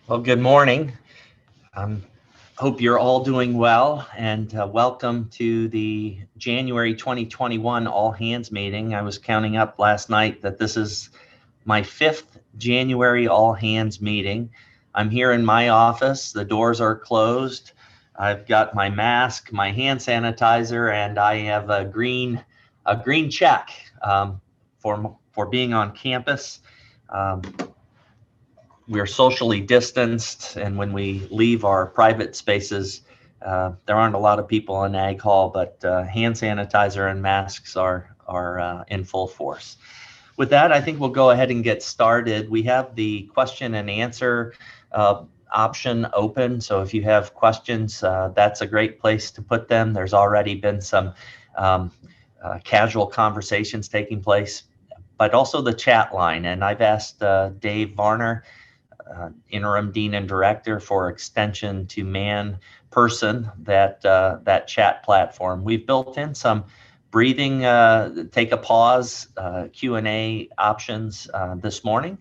Well, good morning. Um, hope you're all doing well, and welcome to the January 2021 All Hands meeting. I was counting up last night that this is my 5th January All Hands meeting. I'm here in my office. The doors are closed. I've got my mask, my hand sanitizer, and I have a green check for being on campus. Um, we're socially distanced, and when we leave our private spaces, there aren't a lot of people in Ag Hall, but hand sanitizer and masks are in full force. With that, I think we'll go ahead and get started. We have the question and answer option open, so if you have questions, that's a great place to put them. There's already been some casual conversations taking place, but also the chat line, and I've asked Dave Varner, interim dean and director for extension, to man person that chat platform. We've built in some breathing, take a pause, Q&A options this morning.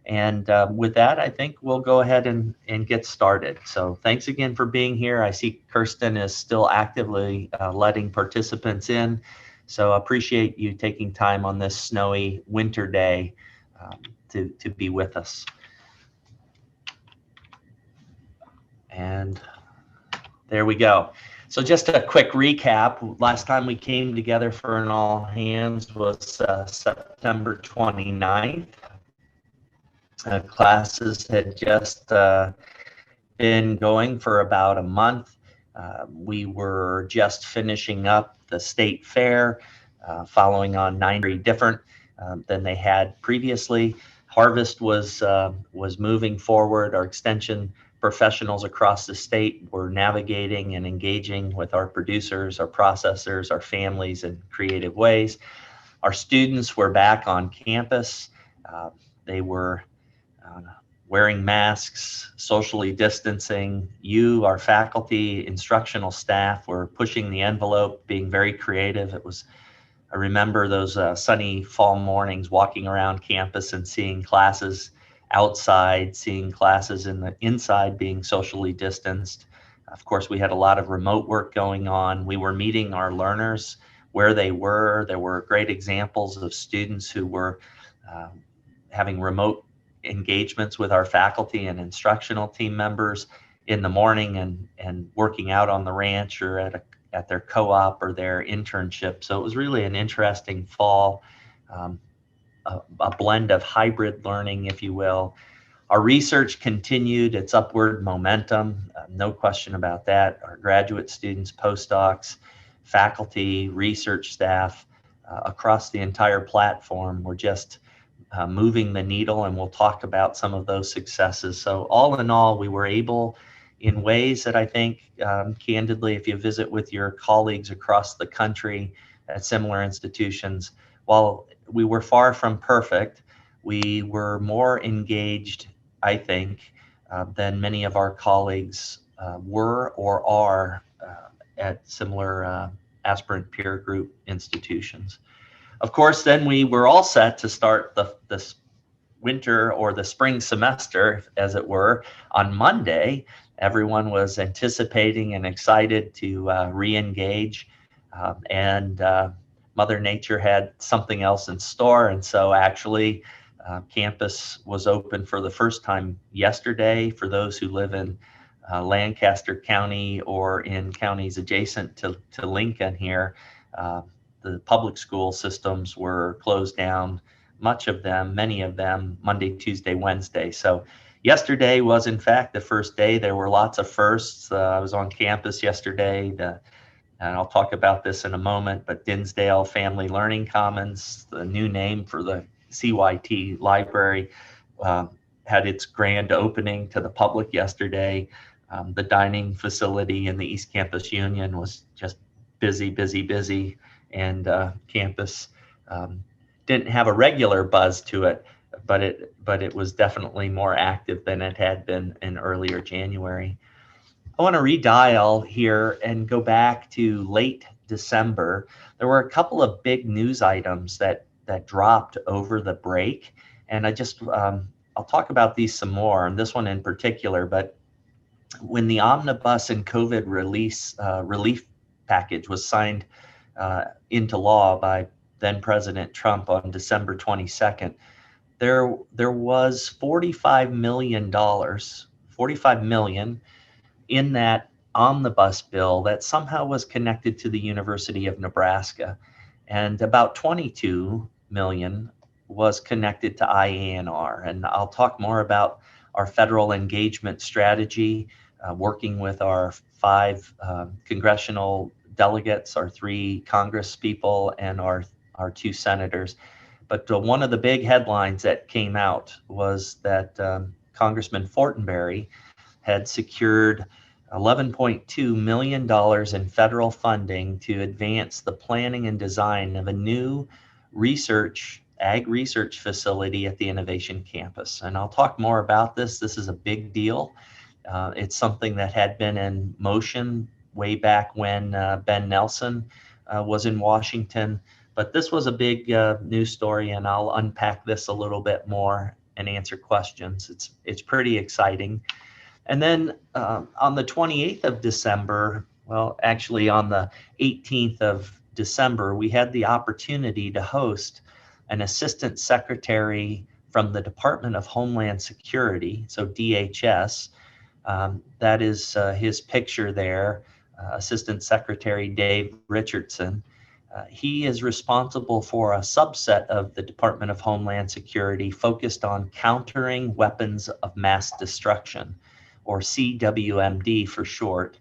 And with that, I think we'll go ahead and get started. So thanks again for being here. I see Kirsten is still actively letting participants in. So appreciate you taking time on this snowy winter day to be with us. And there we go. So just a quick recap. Last time we came together for an all hands was September 29th. Classes had just been going for about a month. We were just finishing up the state fair, following on 9 very different than they had previously. Harvest was moving forward. Our extension professionals across the state were navigating and engaging with our producers, our processors, our families in creative ways. Our students were back on campus. They were wearing masks, socially distancing. You, our faculty, instructional staff, were pushing the envelope, being very creative. I remember those sunny fall mornings walking around campus and seeing classes outside, seeing classes in the inside being socially distanced. Of course, we had a lot of remote work going on. We were meeting our learners where they were. There were great examples of students who were having remote engagements with our faculty and instructional team members in the morning and working out on the ranch or at their co-op or their internship. So it was really an interesting fall, a blend of hybrid learning, if you will. Our research continued its upward momentum, no question about that. Our graduate students, postdocs, faculty, research staff across the entire platform were just moving the needle, and we'll talk about some of those successes. So all in all, we were able, in ways that I think, candidly, if you visit with your colleagues across the country at similar institutions, while we were far from perfect, we were more engaged, I think, than many of our colleagues were or are at similar aspirant peer group institutions. Of course, then we were all set to start the winter or the spring semester, as it were, on Monday. Everyone was anticipating and excited to re-engage, and Mother Nature had something else in store. And so actually, campus was open for the first time yesterday for those who live in Lancaster County or in counties adjacent to Lincoln here. The public school systems were closed down, many of them, Monday, Tuesday, Wednesday. So yesterday was, in fact, the first day. There were lots of firsts. I was on campus yesterday, and I'll talk about this in a moment, but Dinsdale Family Learning Commons, the new name for the CYT library, had its grand opening to the public yesterday. The dining facility in the East Campus Union was just busy. And campus didn't have a regular buzz to it, but it was definitely more active than it had been in earlier January. I want to redial here and go back to late December. There were a couple of big news items that dropped over the break, and I just I'll talk about these some more, and this one in particular, but when the omnibus and COVID relief package was signed into law by then President Trump on December 22nd, there was $45 million, 45 million in that omnibus bill that somehow was connected to the University of Nebraska, and about 22 million was connected to IANR. And I'll talk more about our federal engagement strategy, working with our 5 congressional delegates, our 3 Congress people, and our 2 senators. But one of the big headlines that came out was that Congressman Fortenberry had secured $11.2 million in federal funding to advance the planning and design of a new ag research facility at the Innovation Campus. And I'll talk more about this. This is a big deal. It's something that had been in motion way back when Ben Nelson was in Washington. But this was a big news story, and I'll unpack this a little bit more and answer questions. It's pretty exciting. And then on the 28th of December, well, actually on the 18th of December, we had the opportunity to host an assistant secretary from the Department of Homeland Security, so DHS. That is his picture there, Assistant Secretary Dave Richardson. He is responsible for a subset of the Department of Homeland Security focused on countering weapons of mass destruction, or CWMD for short.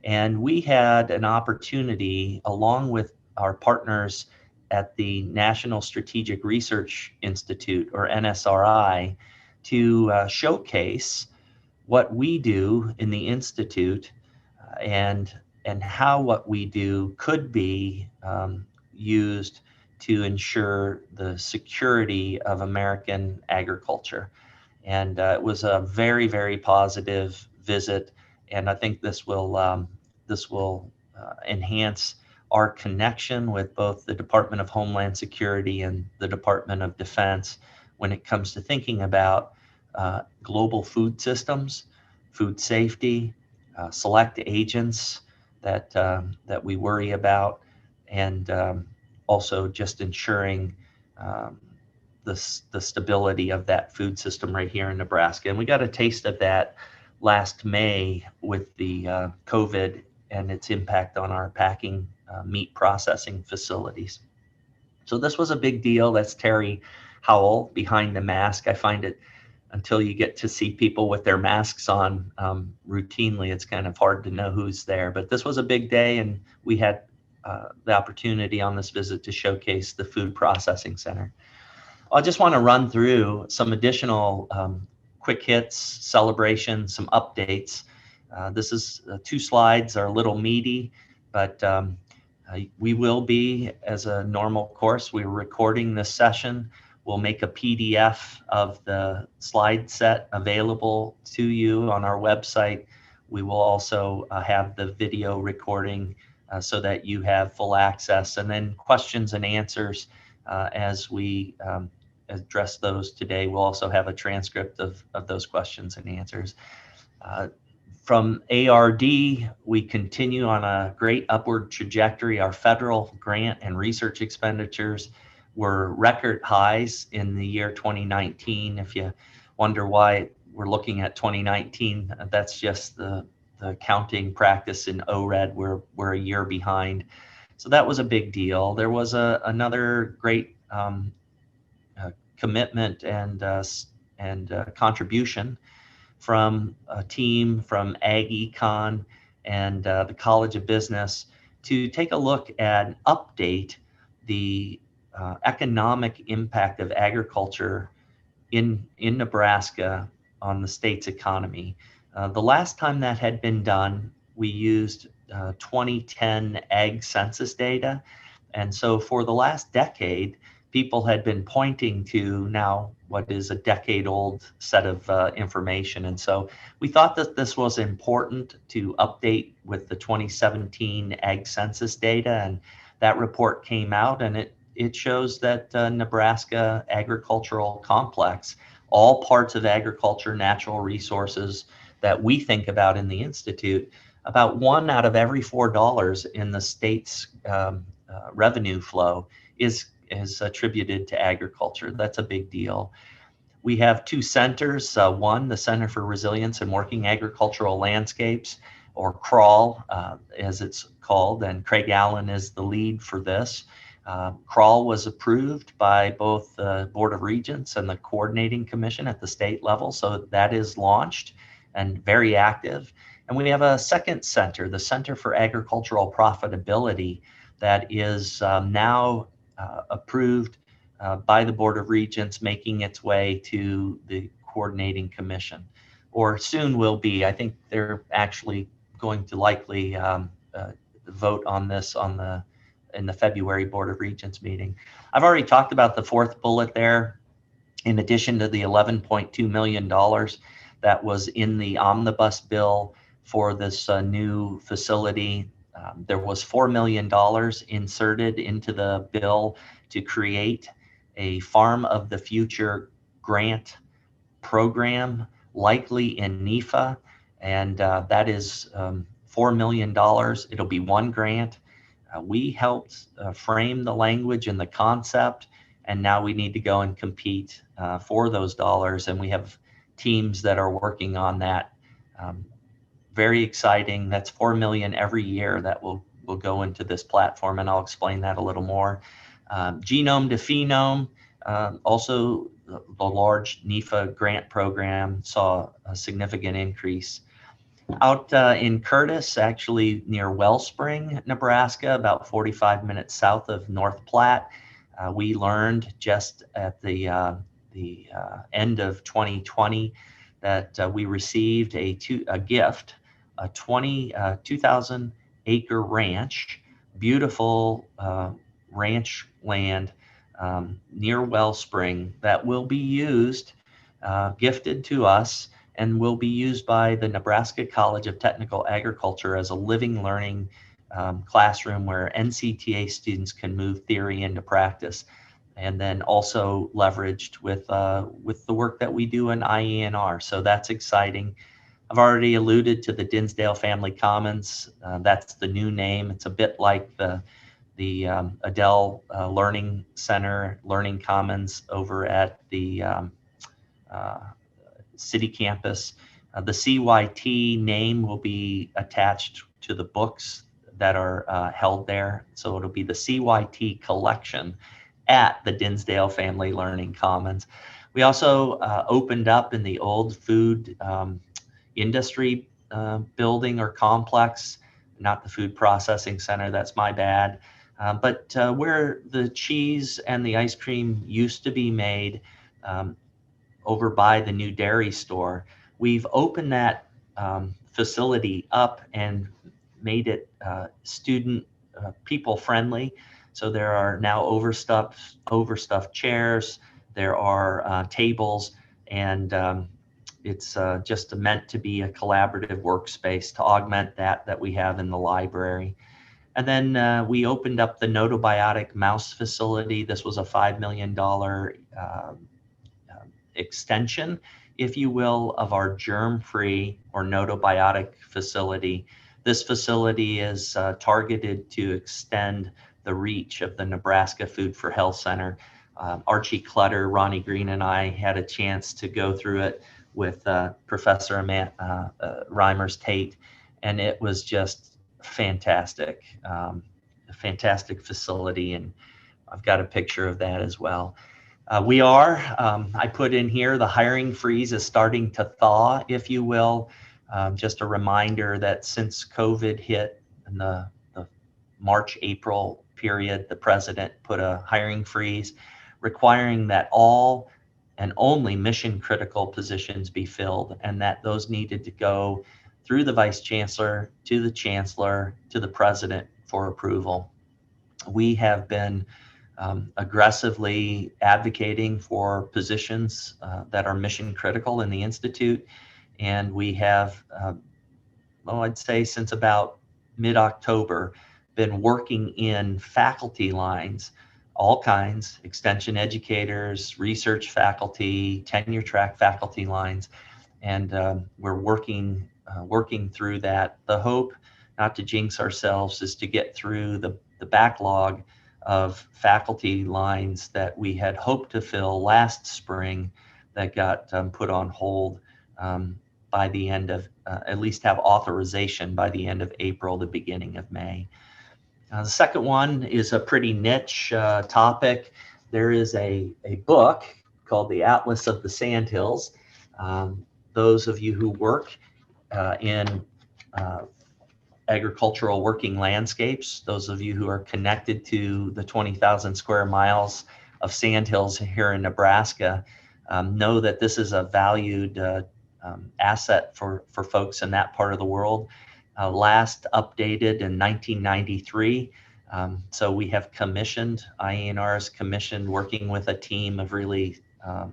And we had an opportunity, along with our partners at the National Strategic Research Institute, or NSRI, to showcase what we do in the Institute and how what we do could be used to ensure the security of American agriculture. And it was a very, very positive visit, and I think this will enhance our connection with both the Department of Homeland Security and the Department of Defense when it comes to thinking about global food systems, food safety, select agents that we worry about, and also just ensuring the stability of that food system right here in Nebraska. And we got a taste of that last May with the COVID and its impact on our packing meat processing facilities. So this was a big deal. That's Terry Howell behind the mask. I find it, until you get to see people with their masks on routinely, it's kind of hard to know who's there. But this was a big day, and we had the opportunity on this visit to showcase the food processing center. I just want to run through some additional quick hits, celebrations, some updates. This is 2 slides, are a little meaty, but we will be, as a normal course, we're recording this session. We'll make a PDF of the slide set available to you on our website. We will also have the video recording so that you have full access, and then questions and answers as we address those today. We'll also have a transcript of those questions and answers. From ARD, we continue on a great upward trajectory. Our federal grant and research expenditures were record highs in the year 2019. If you wonder why we're looking at 2019, that's just the counting practice in ORED. We're a year behind. So that was a big deal. There was another great commitment and contribution from a team from Ag Econ and the College of Business to take a look and update the economic impact of agriculture in Nebraska on the state's economy. The last time that had been done, we used 2010 ag census data. And so for the last decade, people had been pointing to now what is a decade-old set of information. And so we thought that this was important to update with the 2017 ag census data. And that report came out, and it shows that Nebraska agricultural complex all parts of agriculture, natural resources that we think about in the Institute. About 1 out of every $4 in the state's revenue flow is attributed to agriculture. That's a big deal. We have 2 centers, one, the Center for Resilience and Working Agricultural Landscapes, or CRAWL, as it's called, and Craig Allen is the lead for this. CRAWL was approved by both the Board of Regents and the Coordinating Commission at the state level, so that is launched and very active. And we have a second center, the Center for Agricultural Profitability, that is now approved by the Board of Regents, making its way to the Coordinating Commission, or soon will be. I think they're actually going to likely vote on this in the February Board of Regents meeting. I've already talked about the fourth bullet there. In addition to the $11.2 million that was in the omnibus bill for this new facility, there was $4 million inserted into the bill to create a Farm of the Future grant program, likely in NEFA, and that is $4 million. It'll be one grant. We helped frame the language and the concept, and now we need to go and compete for those dollars, and we have teams that are working on that. Very exciting. That's $4 million every year that will go into this platform, and I'll explain that a little more. Genome to Phenome, also the large NEFA grant program saw a significant increase. Out in Curtis, actually near Wellspring, Nebraska, about 45 minutes south of North Platte, we learned just at the end of 2020 that we received a gift, a 2,000 acre ranch, beautiful ranch land near Wellspring that will be used, gifted to us, and will be used by the Nebraska College of Technical Agriculture as a living learning classroom where NCTA students can move theory into practice, and then also leveraged with the work that we do in IANR. So that's exciting. I've already alluded to the Dinsdale Family Commons. That's the new name. It's a bit like the Adele Learning Center, Learning Commons over at the city campus. The CYT name will be attached to the books that are held there. So it'll be the CYT collection at the Dinsdale Family Learning Commons. We also opened up in the old food industry building or complex, not the food processing center, that's my bad, but where the cheese and the ice cream used to be made, over by the new dairy store. We've opened that facility up and made it student people friendly. So there are now overstuffed chairs, there are tables, and it's just meant to be a collaborative workspace to augment that we have in the library. And then we opened up the Notobiotic mouse facility. This was a $5 million extension, if you will, of our germ-free or Notobiotic facility. This facility is targeted to extend the reach of the Nebraska Food for Health Center. Archie Clutter, Ronnie Green, and I had a chance to go through it with Professor Reimers Tate, and it was just fantastic, a fantastic facility, and I've got a picture of that as well. I put in here, the hiring freeze is starting to thaw, if you will. Just a reminder that since COVID hit in the March, April period, the president put a hiring freeze requiring that all and only mission critical positions be filled, and that those needed to go through the vice chancellor, to the chancellor, to the president for approval. We have been aggressively advocating for positions that are mission critical in the Institute. And we have, I'd say since about mid-October, been working in faculty lines all kinds, extension educators, research faculty, tenure track faculty lines, and we're working through that. The hope, not to jinx ourselves, is to get through the backlog of faculty lines that we had hoped to fill last spring that got put on hold by the end of, at least have authorization by the end of April, the beginning of May. The second one is a pretty niche topic. There is a book called The Atlas of the Sandhills. Those of you who work in agricultural working landscapes, those of you who are connected to the 20,000 square miles of sandhills here in Nebraska, know that this is a valued asset for folks in that part of the world. Last updated in 1993. So we have commissioned, IANR has commissioned, working with a team of really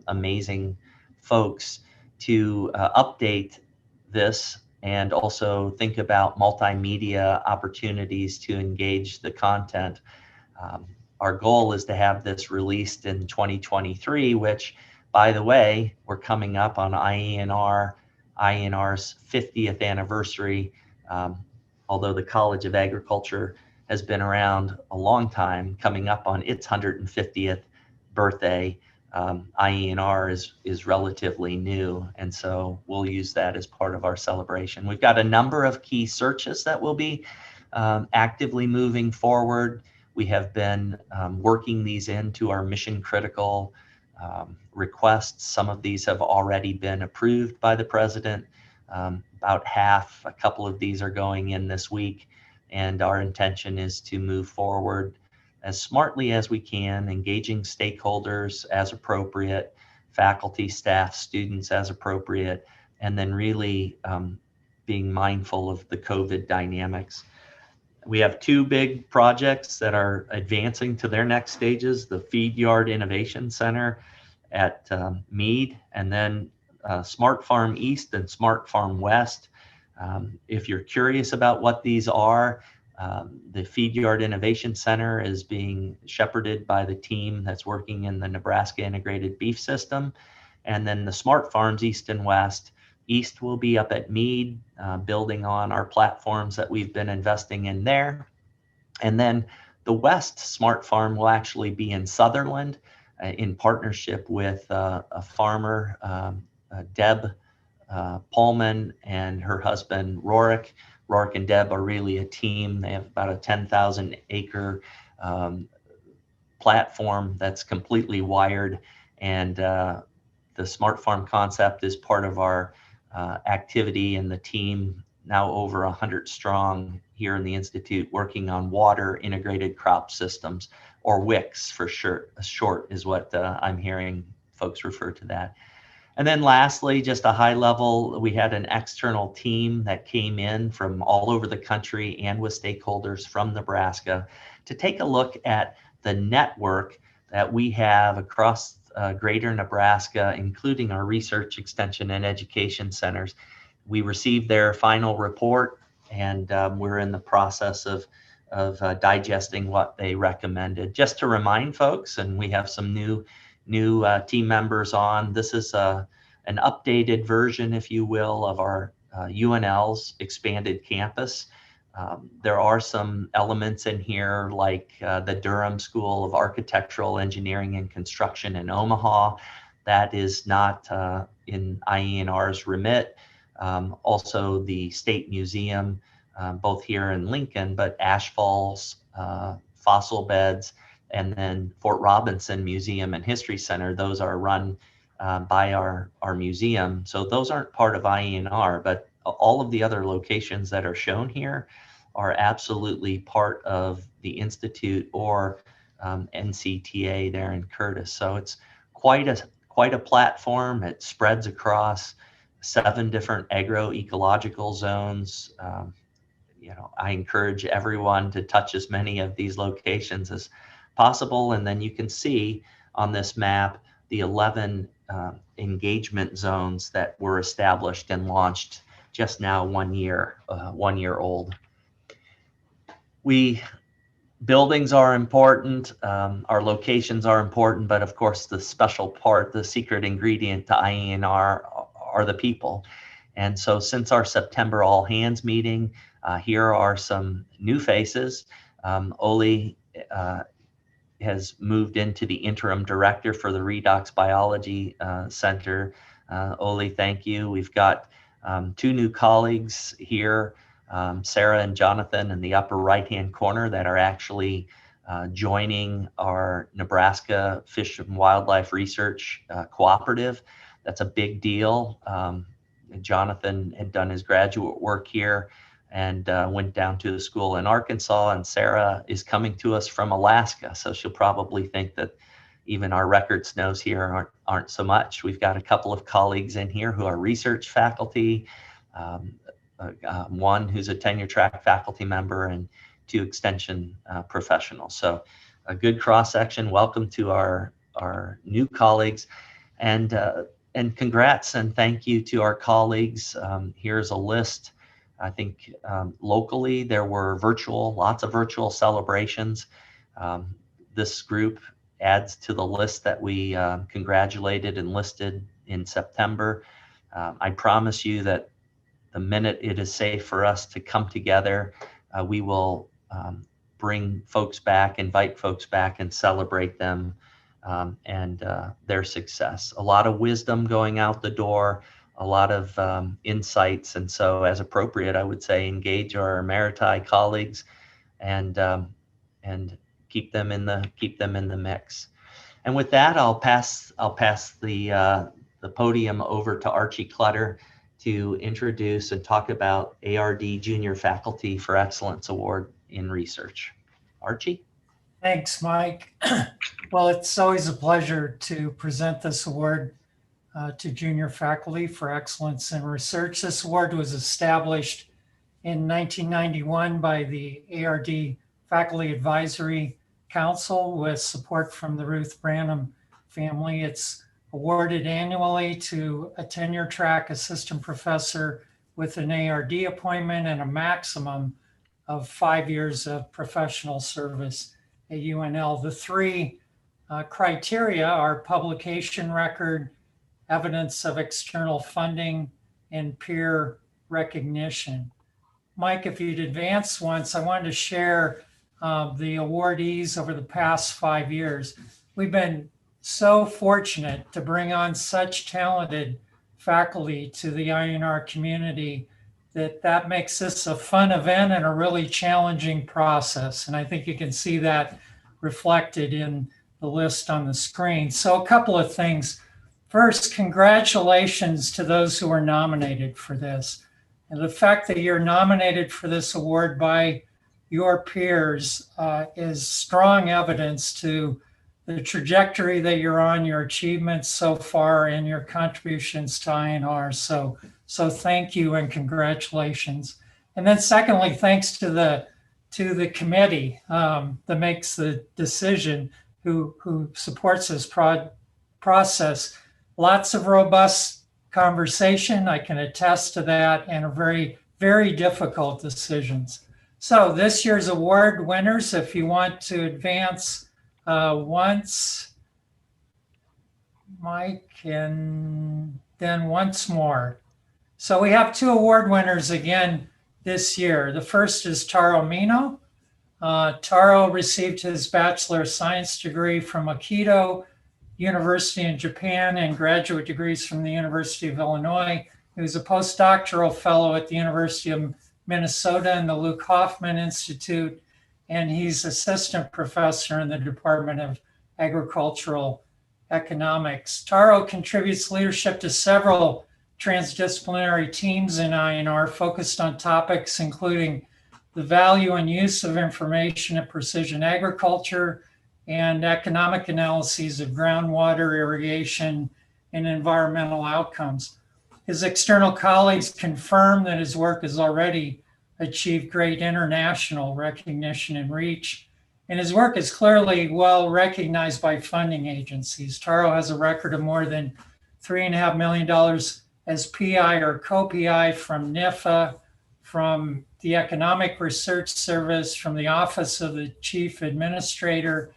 amazing folks to update this and also think about multimedia opportunities to engage the content. Our goal is to have this released in 2023, which, by the way, we're coming up on IANR's 50th anniversary. Although the College of Agriculture has been around a long time, coming up on its 150th birthday, IANR is relatively new, and so we'll use that as part of our celebration. We've got a number of key searches that will be actively moving forward. We have been working these into our mission critical requests. Some of these have already been approved by the president. About half, a couple of these are going in this week, and our intention is to move forward as smartly as we can, engaging stakeholders as appropriate, faculty, staff, students as appropriate, and then really being mindful of the COVID dynamics. We have two big projects that are advancing to their next stages, the Feed Yard Innovation Center at Meade, and then Smart Farm East and Smart Farm West. If you're curious about what these are, the Feed Yard Innovation Center is being shepherded by the team that's working in the Nebraska Integrated Beef System. And then the Smart Farms East and West. East will be up at Meade, building on our platforms that we've been investing in there. And then the West Smart Farm will actually be in Sutherland in partnership with a farmer, Deb Pullman, and her husband, Rorik. Rorik and Deb are really a team. They have about a 10,000 acre platform that's completely wired. And the Smart Farm concept is part of our activity, and the team, now over 100 strong here in the Institute, working on water integrated crop systems, or WICS for short is what I'm hearing folks refer to that. And then lastly, just a high level, we had an external team that came in from all over the country and with stakeholders from Nebraska to take a look at the network that we have across greater Nebraska, including our research, extension, and education centers. We received their final report, and we're in the process of digesting what they recommended. Just to remind folks, and we have some new team members on, this is an updated version, if you will, of our UNL's expanded campus. There are some elements in here like the Durham School of Architectural Engineering and Construction in Omaha. That is not in IANR's remit. Also the State Museum, both here in Lincoln, but Ash Falls, fossil beds, and then Fort Robinson Museum and History Center. Those are run by our museum. So those aren't part of IANR, but all of the other locations that are shown here are absolutely part of the Institute or NCTA there in Curtis. So it's quite a platform. It spreads across 7 different agroecological zones. I encourage everyone to touch as many of these locations as possible. And then you can see on this map the 11 engagement zones that were established and launched just now 1 year old. We buildings are important, our locations are important, but of course the special part, the secret ingredient to IANR are the people. And so since our September all hands meeting, here are some new faces. Oli has moved into the interim director for the Redox Biology Center. Oli, thank you. We've got two new colleagues here, Sarah and Jonathan in the upper right-hand corner, that are actually joining our Nebraska Fish and Wildlife Research Cooperative. That's a big deal. Jonathan had done his graduate work here and went down to the school in Arkansas, and Sarah is coming to us from Alaska, so she'll probably think that even our record snows here aren't so much. We've got a couple of colleagues in here who are research faculty, one who's a tenure track faculty member, and two extension professionals. So a good cross section. Welcome to our new colleagues, and congrats and thank you to our colleagues. Here's a list. I think locally there were lots of virtual celebrations. This group adds to the list that we congratulated and listed in September. I promise you that the minute it is safe for us to come together, we will bring folks back, invite folks back, and celebrate them and their success. A lot of wisdom going out the door, a lot of insights, and so as appropriate, I would say engage our Emeriti colleagues and keep them in the mix. And with that, I'll pass the podium over to Archie Clutter to introduce and talk about ARD Junior Faculty for Excellence Award in Research. Archie? Thanks, Mike. Well, it's always a pleasure to present this award to junior faculty for excellence in research. This award was established in 1991 by the ARD Faculty Advisory Council with support from the Ruth Branham family. It's awarded annually to a tenure track assistant professor with an ARD appointment and a maximum of 5 years of professional service at UNL. The three criteria are publication record, evidence of external funding, and peer recognition. Mike, if you'd advance once, I wanted to share the awardees over the past 5 years. We've been so fortunate to bring on such talented faculty to the IANR community that makes this a fun event and a really challenging process. And I think you can see that reflected in the list on the screen. So a couple of things. First, congratulations to those who are nominated for this. And the fact that you're nominated for this award by your peers is strong evidence to the trajectory that you're on, your achievements so far, and your contributions to IANR. So thank you and congratulations. And then secondly, thanks to the committee that makes the decision, who supports this process. Lots of robust conversation, I can attest to that, and a very, very difficult decisions. So this year's award winners, if you want to advance once, Mike, and then once more. So we have two award winners again this year. The first is Taro Mino. Taro received his Bachelor of Science degree from Akito University in Japan and graduate degrees from the University of Illinois. He was a postdoctoral fellow at the University of Minnesota and the Luke Hoffman Institute, and he's assistant professor in the Department of Agricultural Economics. Taro contributes leadership to several transdisciplinary teams in IANR focused on topics including the value and use of information in precision agriculture and economic analyses of groundwater, irrigation, and environmental outcomes. His external colleagues confirm that his work has already achieved great international recognition and reach, and his work is clearly well recognized by funding agencies. Taro has a record of more than $3.5 million as PI or co-PI from NIFA, from the the Economic Research Service, from the Office of the Chief Administrator,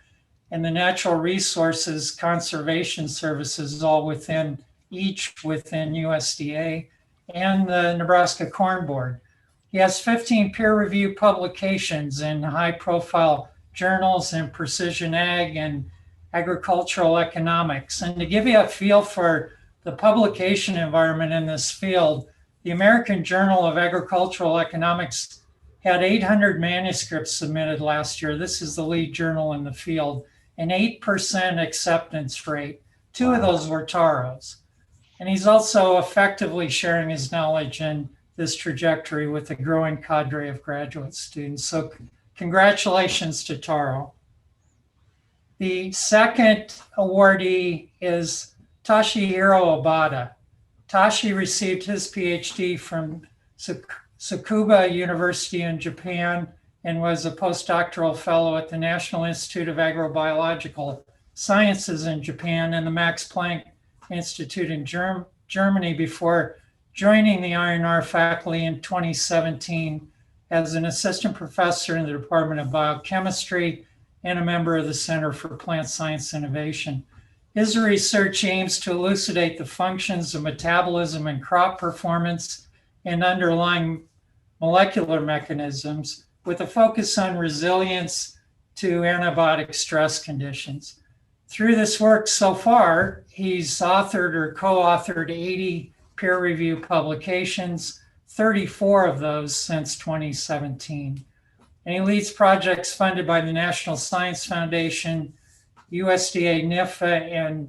and the Natural Resources Conservation Services, all within USDA, and the Nebraska Corn Board. He has 15 peer-reviewed publications in high-profile journals in precision ag and agricultural economics. And to give you a feel for the publication environment in this field, the American Journal of Agricultural Economics had 800 manuscripts submitted last year. This is the lead journal in the field, an 8% acceptance rate. 2 of those were Taro's. And he's also effectively sharing his knowledge in this trajectory with a growing cadre of graduate students. So congratulations to Taro. The second awardee is Toshihiro Obata. Tashi received his PhD from Tsukuba University in Japan and was a postdoctoral fellow at the National Institute of Agrobiological Sciences in Japan and the Max Planck Institute in Germany before joining the IANR faculty in 2017 as an assistant professor in the Department of Biochemistry and a member of the Center for Plant Science Innovation. His research aims to elucidate the functions of metabolism and crop performance and underlying molecular mechanisms with a focus on resilience to antibiotic stress conditions. Through this work so far, he's authored or co-authored 80 peer-reviewed publications, 34 of those since 2017. And he leads projects funded by the National Science Foundation, USDA NIFA, and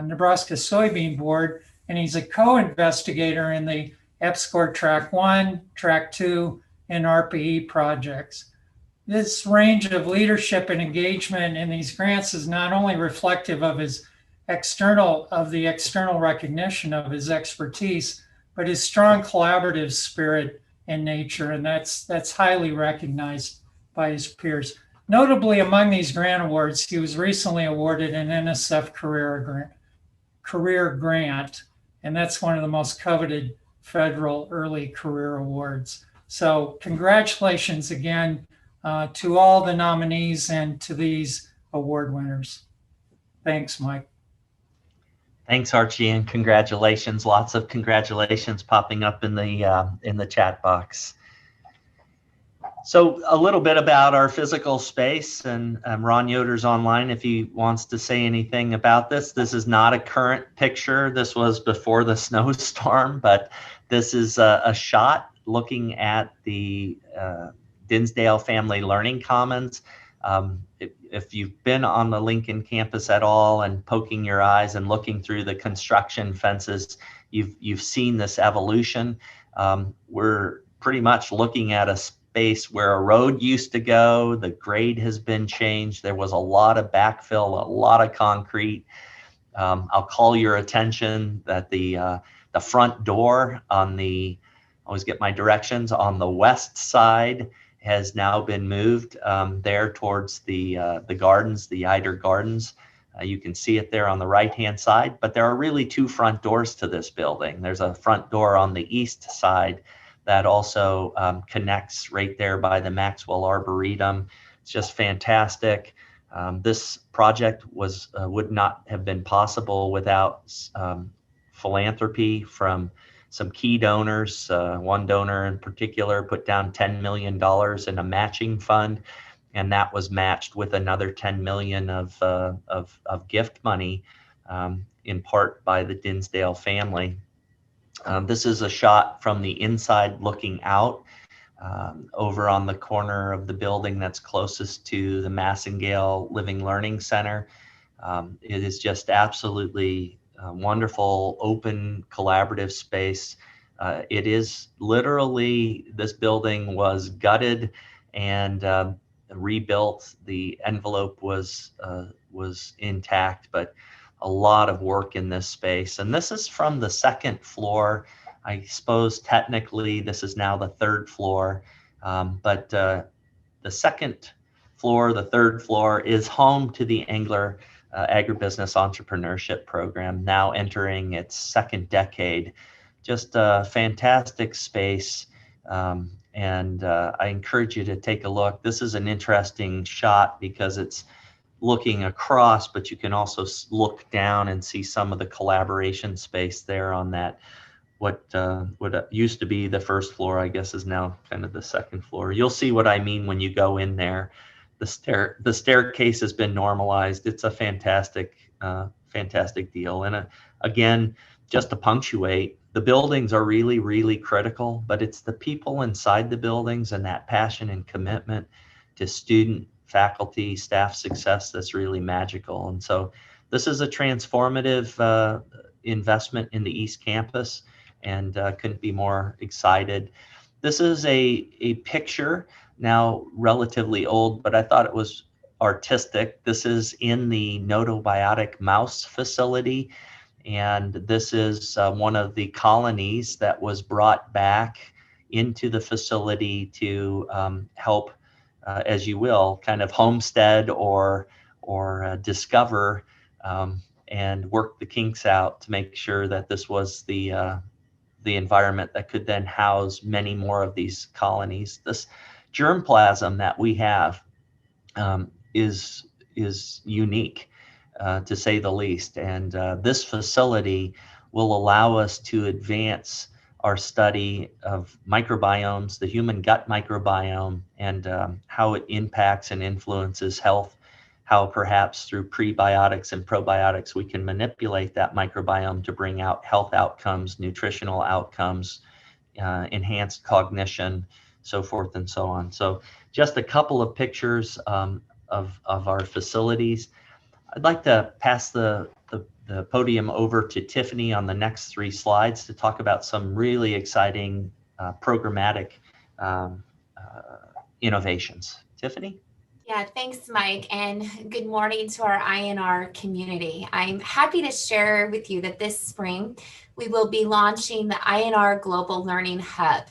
Nebraska Soybean Board, and he's a co-investigator in the EPSCoR Track 1, Track 2, and RPE projects. This range of leadership and engagement in these grants is not only reflective of the external recognition of his expertise, but his strong collaborative spirit and nature, and that's highly recognized by his peers. Notably, among these grant awards, he was recently awarded an NSF career grant, and that's one of the most coveted federal early career awards. So congratulations again to all the nominees and to these award winners. Thanks, Mike. Thanks, Archie, and congratulations. Lots of congratulations popping up in the chat box. So a little bit about our physical space, and Ron Yoder's online if he wants to say anything about this. This is not a current picture. This was before the snowstorm, but this is a shot looking at the Dinsdale Family Learning Commons. If you've been on the Lincoln campus at all and poking your eyes and looking through the construction fences, you've seen this evolution. We're pretty much looking at a space where a road used to go. The grade has been changed. There was a lot of backfill, a lot of concrete. I'll call your attention that the front door on the, always get my directions, on the west side has now been moved there towards the gardens, the Eider Gardens. You can see it there on the right-hand side, but there are really 2 front doors to this building. There's a front door on the east side that also connects right there by the Maxwell Arboretum. It's just fantastic. This project would not have been possible without philanthropy from some key donors. One donor in particular put down $10 million in a matching fund, and that was matched with another $10 million of gift money, in part by the Dinsdale family. This is a shot from the inside looking out over on the corner of the building that's closest to the Massengale Living Learning Center. It is just absolutely wonderful, open, collaborative space. It is literally, this building was gutted and rebuilt. The envelope was intact, but a lot of work in this space. And this is from the 2nd floor. I suppose technically this is now the 3rd floor, but the 2nd floor, the 3rd floor is home to the Angler Agribusiness Entrepreneurship Program, now entering its 2nd decade. Just a fantastic space. And I encourage you to take a look. This is an interesting shot because it's looking across, but you can also look down and see some of the collaboration space there on that. What used to be the first floor, I guess, is now kind of the second floor. You'll see what I mean when you go in there. The staircase has been normalized. It's a fantastic deal. And again, just to punctuate, the buildings are really, really critical, but it's the people inside the buildings and that passion and commitment to student, faculty, staff success that's really magical. And so this is a transformative investment in the East Campus, and couldn't be more excited. This is a picture, now relatively old, but I thought it was artistic. This is in the Notobiotic mouse facility, and this is one of the colonies that was brought back into the facility to help, as you will, kind of homestead or discover and work the kinks out to make sure that this was the environment that could then house many more of these colonies. This germplasm that we have is unique, to say the least. And this facility will allow us to advance our study of microbiomes, the human gut microbiome, and how it impacts and influences health, how perhaps through prebiotics and probiotics we can manipulate that microbiome to bring out health outcomes, nutritional outcomes, enhanced cognition, so forth and so on. So just a couple of pictures of our facilities. I'd like to pass the podium over to Tiffany on the next 3 slides to talk about some really exciting programmatic innovations. Tiffany? Yeah, thanks, Mike, and good morning to our IANR community. I'm happy to share with you that this spring we will be launching the IANR Global Learning Hub.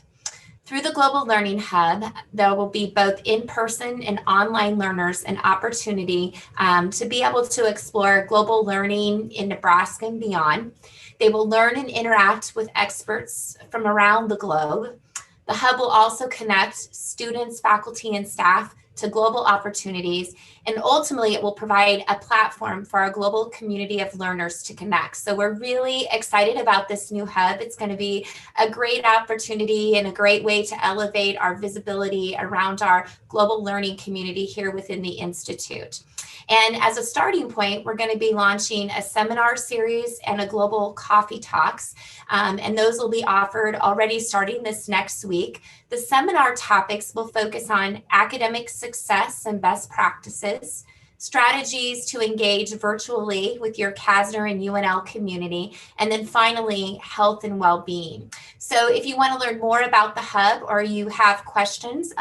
Through the Global Learning Hub, there will be both in-person and online learners an opportunity to be able to explore global learning in Nebraska and beyond. They will learn and interact with experts from around the globe. The hub will also connect students, faculty, and staff to global opportunities, and ultimately it will provide a platform for our global community of learners to connect. So we're really excited about this new hub. It's going to be a great opportunity and a great way to elevate our visibility around our global learning community here within the Institute. And as a starting point, we're going to be launching a seminar series and a global coffee talks, and those will be offered already starting this next week. The seminar topics will focus on academic success and best practices, strategies to engage virtually with your CASNR and UNL community, and then finally, health and well-being. So if you want to learn more about the hub or you have questions,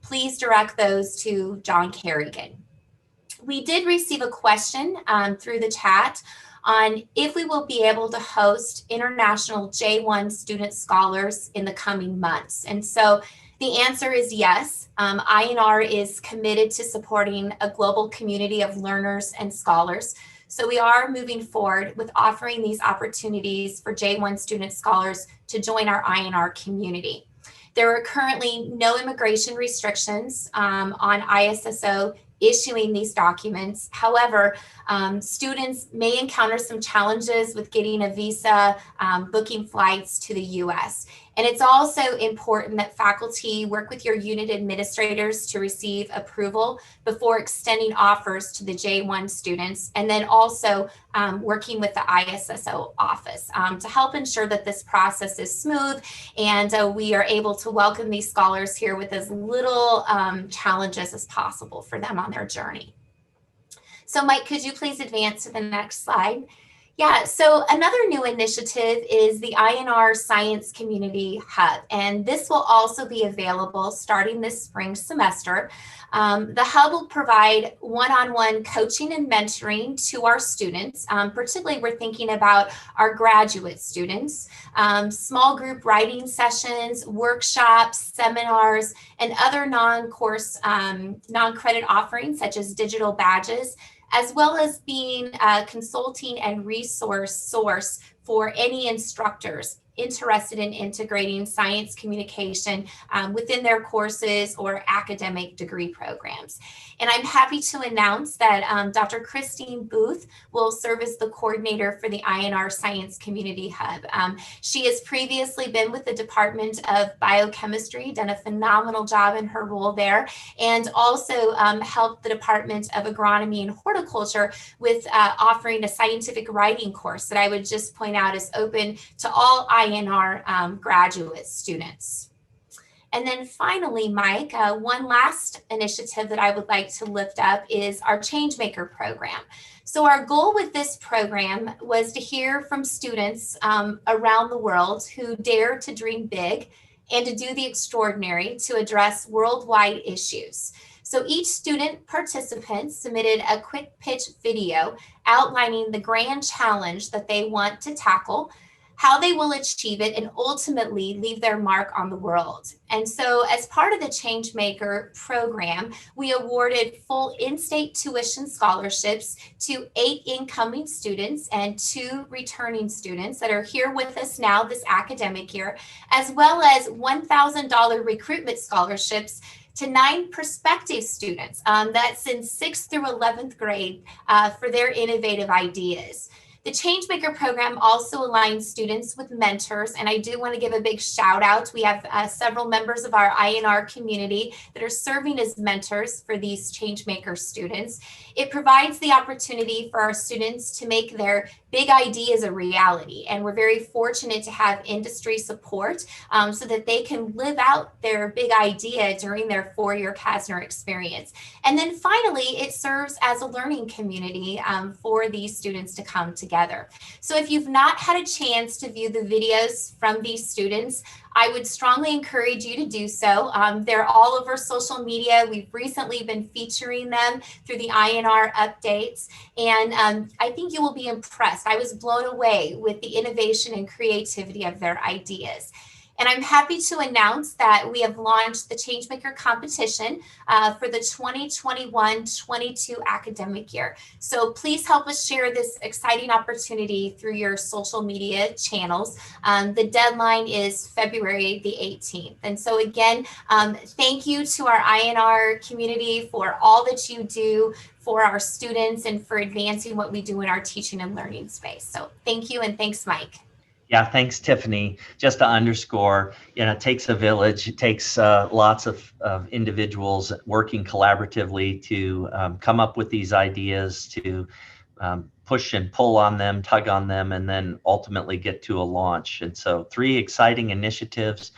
please direct those to John Kerrigan. We did receive a question through the chat on if we will be able to host international J1 student scholars in the coming months. And so the answer is yes. IANR is committed to supporting a global community of learners and scholars. So we are moving forward with offering these opportunities for J1 student scholars to join our IANR community. There are currently no immigration restrictions on ISSO issuing these documents. However, students may encounter some challenges with getting a visa, booking flights to the US. And it's also important that faculty work with your unit administrators to receive approval before extending offers to the J1 students, and then also working with the ISSO office to help ensure that this process is smooth and we are able to welcome these scholars here with as little challenges as possible for them on their journey. So Mike, could you please advance to the next slide? Yeah, so another new initiative is the IANR Science Community Hub, and this will also be available starting this spring semester. The hub will provide one-on-one coaching and mentoring to our students. Particularly, we're thinking about our graduate students, small group writing sessions, workshops, seminars, and other non-course, non-credit offerings such as digital badges, as well as being a consulting and resource source for any instructors interested in integrating science communication within their courses or academic degree programs. And I'm happy to announce that Dr. Christine Booth will serve as the coordinator for the IANR Science Community Hub. She has previously been with the Department of Biochemistry, done a phenomenal job in her role there, and also helped the Department of Agronomy and Horticulture with offering a scientific writing course that I would just point out is open to all IANR graduate students. And then finally, Mike, one last initiative that I would like to lift up is our Changemaker program. So our goal with this program was to hear from students around the world who dare to dream big and to do the extraordinary to address worldwide issues. So each student participant submitted a quick pitch video outlining the grand challenge that they want to tackle, how they will achieve it, and ultimately leave their mark on the world. And so as part of the Changemaker program, we awarded full in-state tuition scholarships to 8 incoming students and 2 returning students that are here with us now this academic year, as well as $1,000 recruitment scholarships to 9 prospective students. That's in 6th through 11th grade for their innovative ideas. The Changemaker program also aligns students with mentors, and I do want to give a big shout out. We have several members of our IANR community that are serving as mentors for these Changemaker students. It provides the opportunity for our students to make their big ideas a reality, and we're very fortunate to have industry support so that they can live out their big idea during their 4-year Kasner experience. And then finally, it serves as a learning community for these students to come together. So if you've not had a chance to view the videos from these students, I would strongly encourage you to do so. They're all over social media. We've recently been featuring them through the IANR updates, and I think you will be impressed. I was blown away with the innovation and creativity of their ideas. And I'm happy to announce that we have launched the Changemaker competition for the 2021-22 academic year. So please help us share this exciting opportunity through your social media channels. The deadline is February the 18th. And so again, thank you to our IANR community for all that you do for our students and for advancing what we do in our teaching and learning space. So thank you, and thanks, Mike. Yeah, thanks, Tiffany. Just to underscore, it takes a village. It takes lots of individuals working collaboratively to come up with these ideas, to push and pull on them, tug on them, and then ultimately get to a launch. And so 3 exciting initiatives.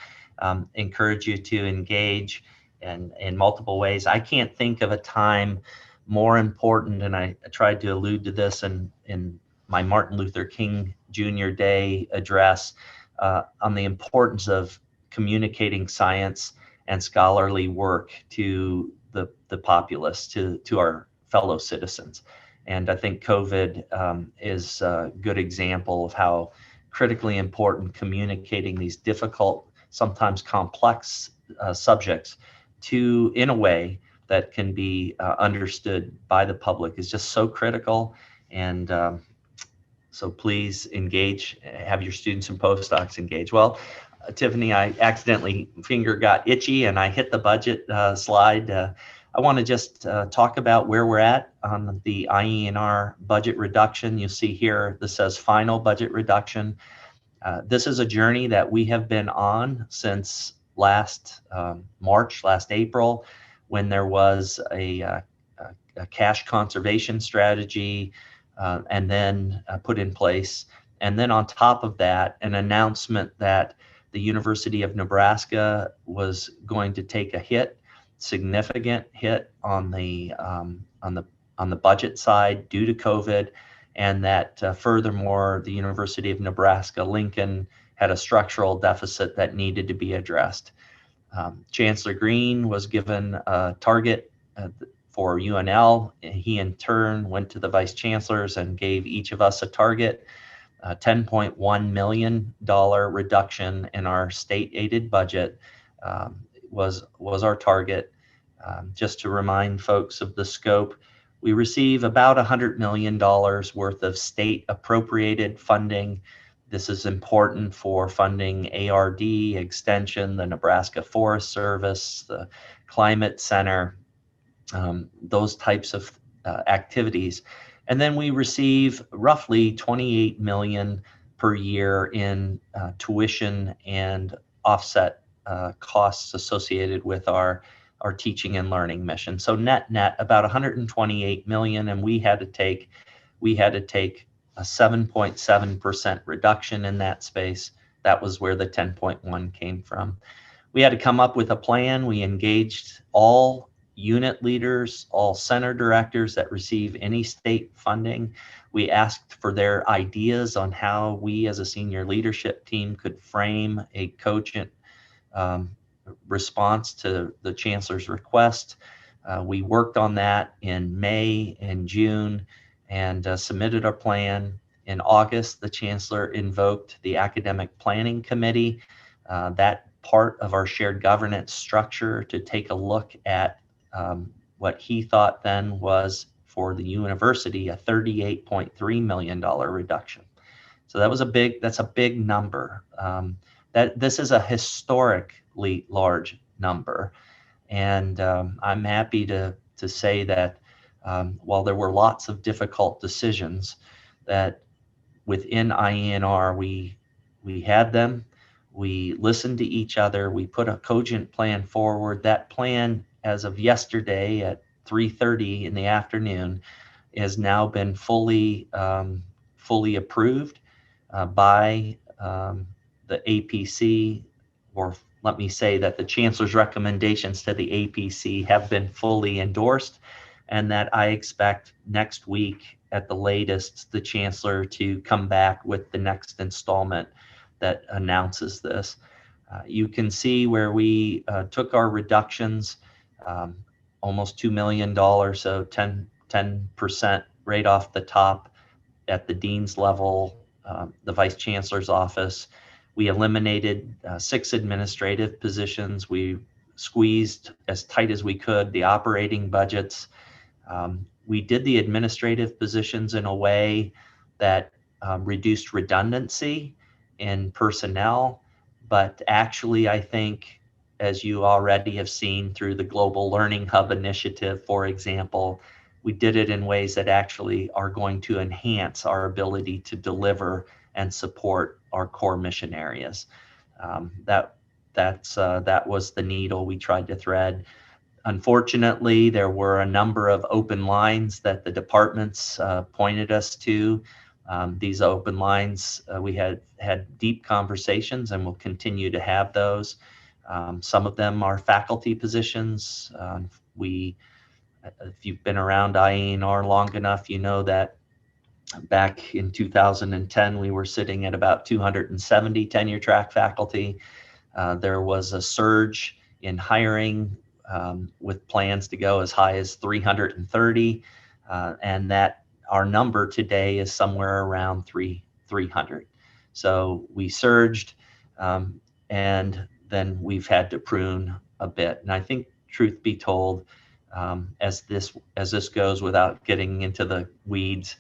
Encourage you to engage in multiple ways. I can't think of a time more important, and I tried to allude to this in my Martin Luther King Jr. Day address on the importance of communicating science and scholarly work to the populace, to our fellow citizens. And I think COVID is a good example of how critically important communicating these difficult, sometimes complex subjects in a way that can be understood by the public is just so critical. And so please engage, have your students and postdocs engage. Well, Tiffany, I accidentally finger got itchy and I hit the budget slide. I want to just talk about where we're at on the IANR budget reduction. You'll see here, this says final budget reduction. This is a journey that we have been on since last March, last April, when there was a cash conservation strategy and then put in place. And then on top of that, an announcement that the University of Nebraska was going to take a significant hit on the budget side due to COVID, and that furthermore, the University of Nebraska-Lincoln had a structural deficit that needed to be addressed. Chancellor Green was given a target for UNL. He in turn went to the vice chancellors and gave each of us a target. $10.1 million reduction in our state aided budget was our target. Just to remind folks of the scope, we receive about $100 million worth of state appropriated funding This is important for funding ARD, Extension, the Nebraska Forest Service, the Climate Center, those types of activities. And then we receive roughly 28 million per year in tuition and offset costs associated with our teaching and learning mission. So net about 128 million, and we had to take a 7.7% reduction in that space. That was where the 10.1 came from. We had to come up with a plan. We engaged all unit leaders, all center directors that receive any state funding. We asked for their ideas on how we as a senior leadership team could frame a cogent response to the Chancellor's request. We worked on that in May and June and submitted our plan. In August, the Chancellor invoked the Academic Planning Committee, that part of our shared governance structure, to take a look at what he thought then was, for the university, a $38.3 million reduction. So that's a big number. This is a historically large number. And I'm happy to say that while there were lots of difficult decisions, that within IANR, we had them, we listened to each other, we put a cogent plan forward. That plan, as of yesterday at 3:30 in the afternoon, has now been fully approved by the APC, or let me say that the Chancellor's recommendations to the APC have been fully endorsed, and that I expect next week at the latest the Chancellor to come back with the next installment that announces this. You can see where we took our reductions, almost $2 million, so 10% right off the top at the dean's level, the Vice Chancellor's office. We eliminated 6 administrative positions. We squeezed as tight as we could the operating budgets. We did the administrative positions in a way that reduced redundancy in personnel, but actually I think, as you already have seen through the Global Learning Hub initiative, for example, we did it in ways that actually are going to enhance our ability to deliver and support our core mission areas. That was the needle we tried to thread. Unfortunately, there were a number of open lines that the departments pointed us to. These open lines, we had deep conversations and will continue to have those. Some of them are faculty positions. If you've been around IANR long enough, you know that back in 2010, we were sitting at about 270 tenure track faculty. There was a surge in hiring with plans to go as high as 330, and that our number today is somewhere around 300. So we surged, and then we've had to prune a bit. And I think, truth be told, as this goes, without getting into the weeds,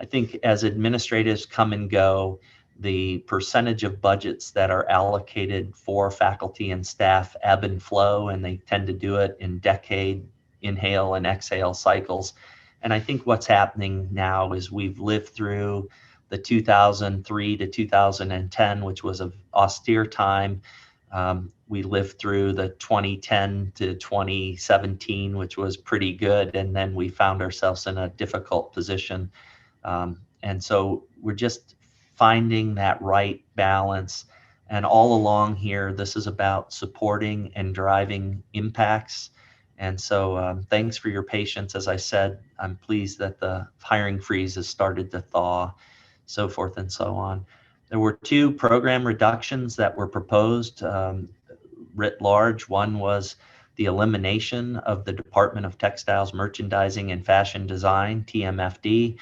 I think as administrators come and go, the percentage of budgets that are allocated for faculty and staff ebb and flow, and they tend to do it in decade inhale and exhale cycles. And I think what's happening now is we've lived through the 2003 to 2010, which was an austere time. We lived through the 2010 to 2017, which was pretty good. And then we found ourselves in a difficult position. And so we're just finding that right balance. And all along here, this is about supporting and driving impacts. And so thanks for your patience. As I said, I'm pleased that the hiring freeze has started to thaw, so forth and so on. There were 2 program reductions that were proposed writ large. One was the elimination of the Department of Textiles, Merchandising, and Fashion Design, TMFD.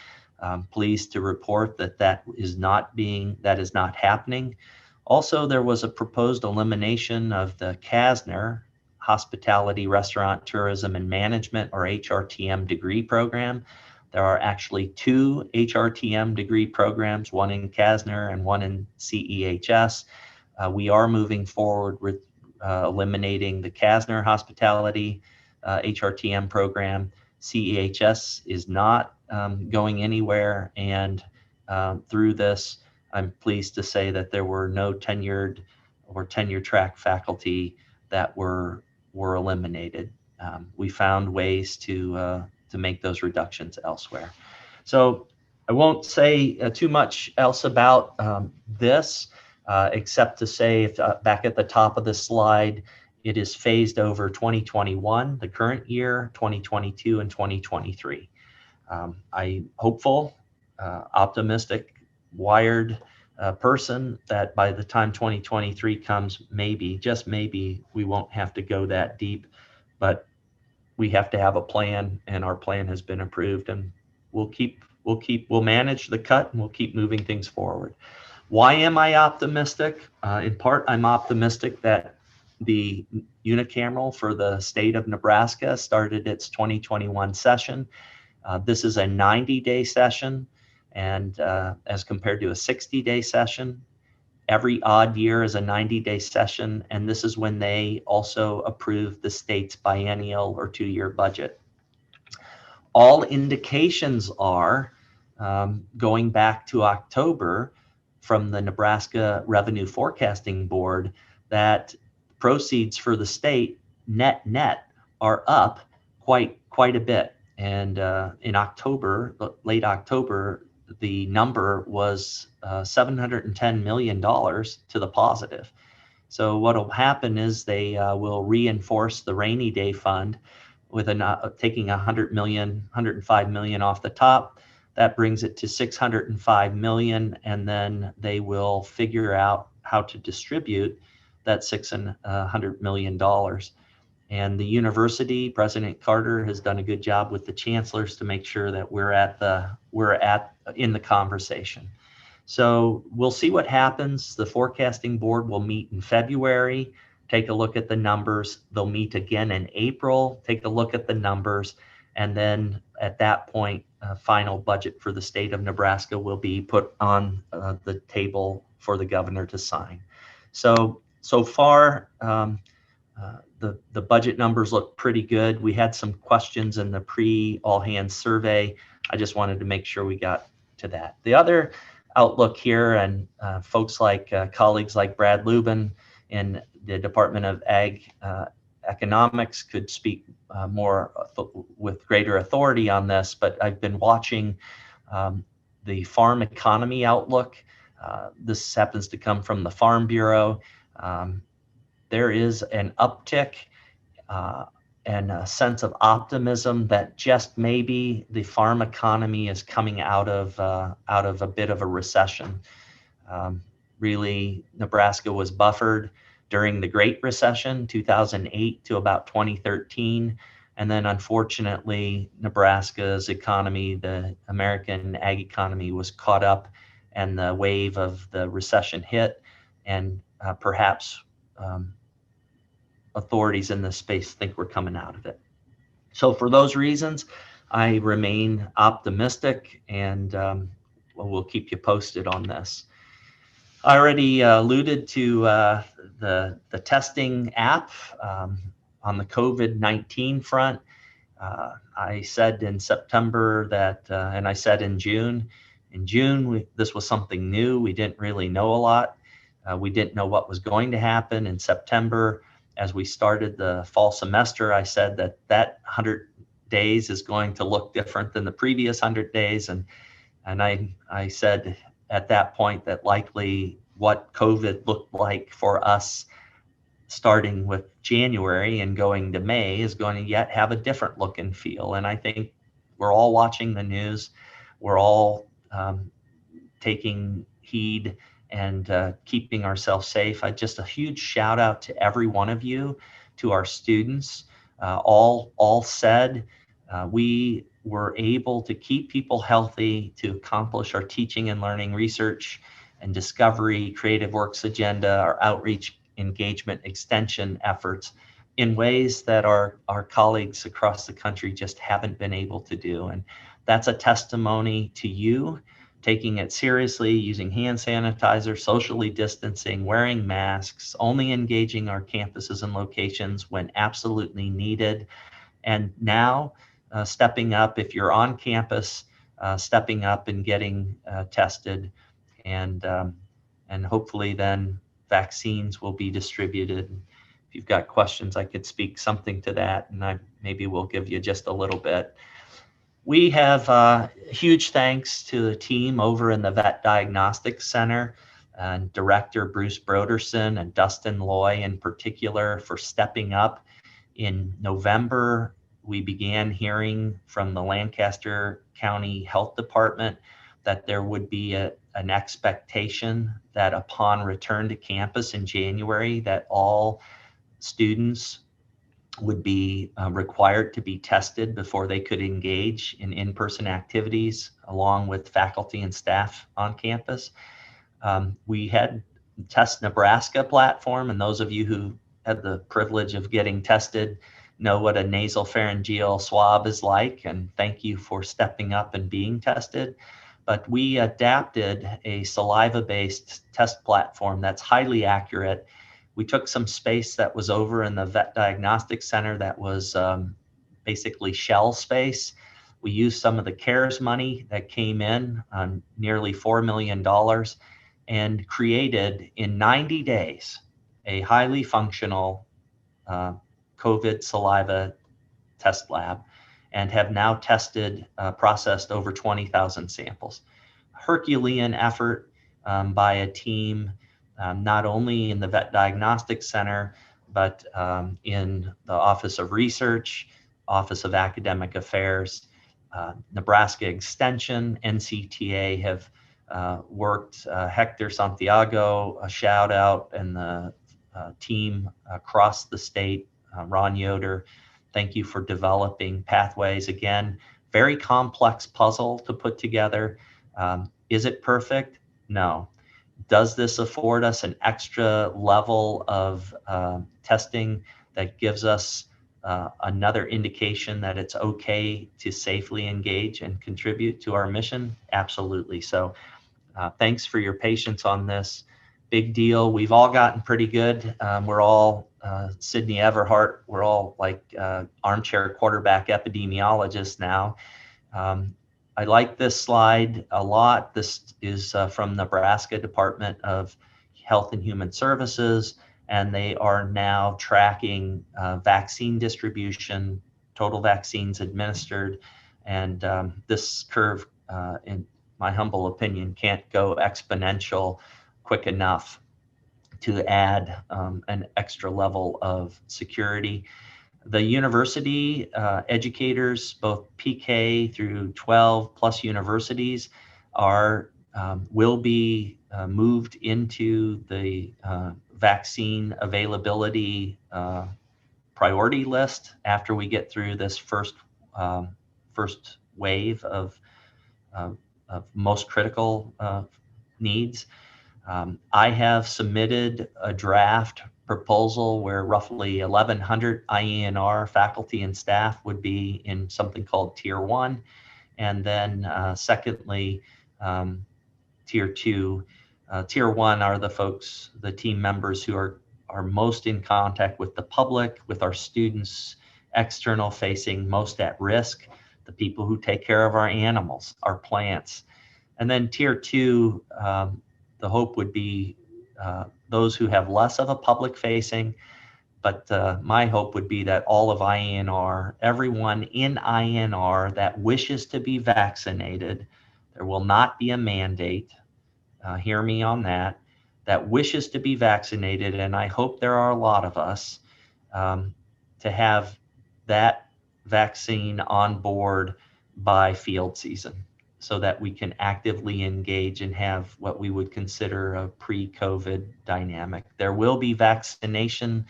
Pleased to report that is not happening. Also, there was a proposed elimination of the CASNR, Hospitality, Restaurant, Tourism, and Management, or HRTM degree program There are actually 2 HRTM degree programs, one in Kasner and one in CEHS. We are moving forward with eliminating the Kasner Hospitality HRTM program. CEHS is not going anywhere, and through this, I'm pleased to say that there were no tenured or tenure track faculty that were eliminated. We found ways to make those reductions elsewhere. So I won't say too much else about this, except to say, if, back at the top of the slide, it is phased over 2021, the current year, 2022, and 2023. I'm hopeful, optimistic, wired person that by the time 2023 comes, maybe, just maybe, we won't have to go that deep, but we have to have a plan, and our plan has been approved, and we'll manage the cut, and we'll keep moving things forward. Why am I optimistic? In part, I'm optimistic that the unicameral for the state of Nebraska started its 2021 session. This is a 90-day session, and as compared to a 60-day session. Every odd year is a 90-day session, and this is when they also approve the state's biennial or 2-year budget. All indications are, going back to October from the Nebraska Revenue Forecasting Board, that proceeds for the state net are up quite a bit. And in October, late October, the number was $710 million to the positive. So what will happen is they will reinforce the rainy day fund with taking $105 million off the top. That brings it to $605 million, and then they will figure out how to distribute that $600 million. And the university, President Carter has done a good job with the chancellors to make sure that we're in the conversation. So we'll see what happens. The forecasting board will meet in February, take a look at the numbers. They'll meet again in April, take a look at the numbers, and then at that point, final budget for the state of Nebraska will be put on the table for the governor to sign. So far, the budget numbers look pretty good. We had some questions in the pre-all-hands survey. I just wanted to make sure we got to that. The other outlook here, and folks like colleagues like Brad Lubin in the Department of Ag Economics could speak more with greater authority on this, but I've been watching the farm economy outlook. This happens to come from the Farm Bureau. There is an uptick and a sense of optimism that just maybe the farm economy is coming out of a bit of a recession. Really, Nebraska was buffered during the Great Recession, 2008 to about 2013. And then unfortunately, Nebraska's economy, the American ag economy, was caught up, and the wave of the recession hit, and perhaps authorities in this space think we're coming out of it. So for those reasons, I remain optimistic, and we'll keep you posted on this. I already alluded to the testing app on the COVID-19 front. I said in September that, and I said in June. In June, this was something new. We didn't really know a lot. We didn't know what was going to happen. In September, as we started the fall semester, I said that 100 days is going to look different than the previous 100 days. And I said at that point that likely what COVID looked like for us starting with January and going to May is going to yet have a different look and feel. And I think we're all watching the news. We're all taking heed and keeping ourselves safe. Just a huge shout out to every one of you, to our students. All said, we were able to keep people healthy, to accomplish our teaching and learning, research and discovery, creative works agenda, our outreach, engagement, extension efforts in ways that our colleagues across the country just haven't been able to do. And That's a testimony to you taking it seriously, using hand sanitizer, socially distancing, wearing masks, only engaging our campuses and locations when absolutely needed. And now stepping up, if you're on campus, stepping up and getting tested, and hopefully then vaccines will be distributed. If you've got questions, I could speak something to that, and I maybe will give you just a little bit. We have huge thanks to the team over in the Vet Diagnostics Center and Director Bruce Broderson and Dustin Loy in particular for stepping up. In November, we began hearing from the Lancaster County Health Department that there would be an expectation that upon return to campus in January, that all students would be required to be tested before they could engage in in-person activities along with faculty and staff on campus. We had Test Nebraska platform, and those of you who had the privilege of getting tested know what a nasopharyngeal swab is like, and thank you for stepping up and being tested. But we adapted a saliva-based test platform that's highly accurate. We took some space that was over in the Vet Diagnostics Center that was basically shell space. We used some of the CARES money that came in, nearly $4 million, and created in 90 days a highly functional COVID saliva test lab, and have now tested, processed over 20,000 samples. Herculean effort by a team, not only in the Vet Diagnostics Center, but in the Office of Research, Office of Academic Affairs, Nebraska Extension, NCTA have worked. Hector Santiago, a shout out, and the team across the state, Ron Yoder, thank you for developing pathways. Again, very complex puzzle to put together. Is it perfect? No. Does this afford us an extra level of testing that gives us another indication that it's okay to safely engage and contribute to our mission? Absolutely. So thanks for your patience on this. Big deal. We've all gotten pretty good. We're all Sydney Everhart. We're all like armchair quarterback epidemiologists now. I like this slide a lot. This is from Nebraska Department of Health and Human Services, and they are now tracking vaccine distribution, total vaccines administered, and this curve, in my humble opinion, can't go exponential quick enough to add an extra level of security. The university educators, both PK through 12 plus universities, will be moved into the vaccine availability priority list after we get through this first wave of most critical needs. I have submitted a draft proposal where roughly 1,100 IANR faculty and staff would be in something called Tier 1. And then secondly, Tier 2. Tier 1 are the folks, the team members who are most in contact with the public, with our students, external facing, most at risk, the people who take care of our animals, our plants. And then Tier 2, the hope would be those who have less of a public facing, but my hope would be that all of IANR, everyone in IANR that wishes to be vaccinated, there will not be a mandate, hear me on that wishes to be vaccinated, and I hope there are a lot of us, to have that vaccine on board by field season, so that we can actively engage and have what we would consider a pre-COVID dynamic. There will be vaccination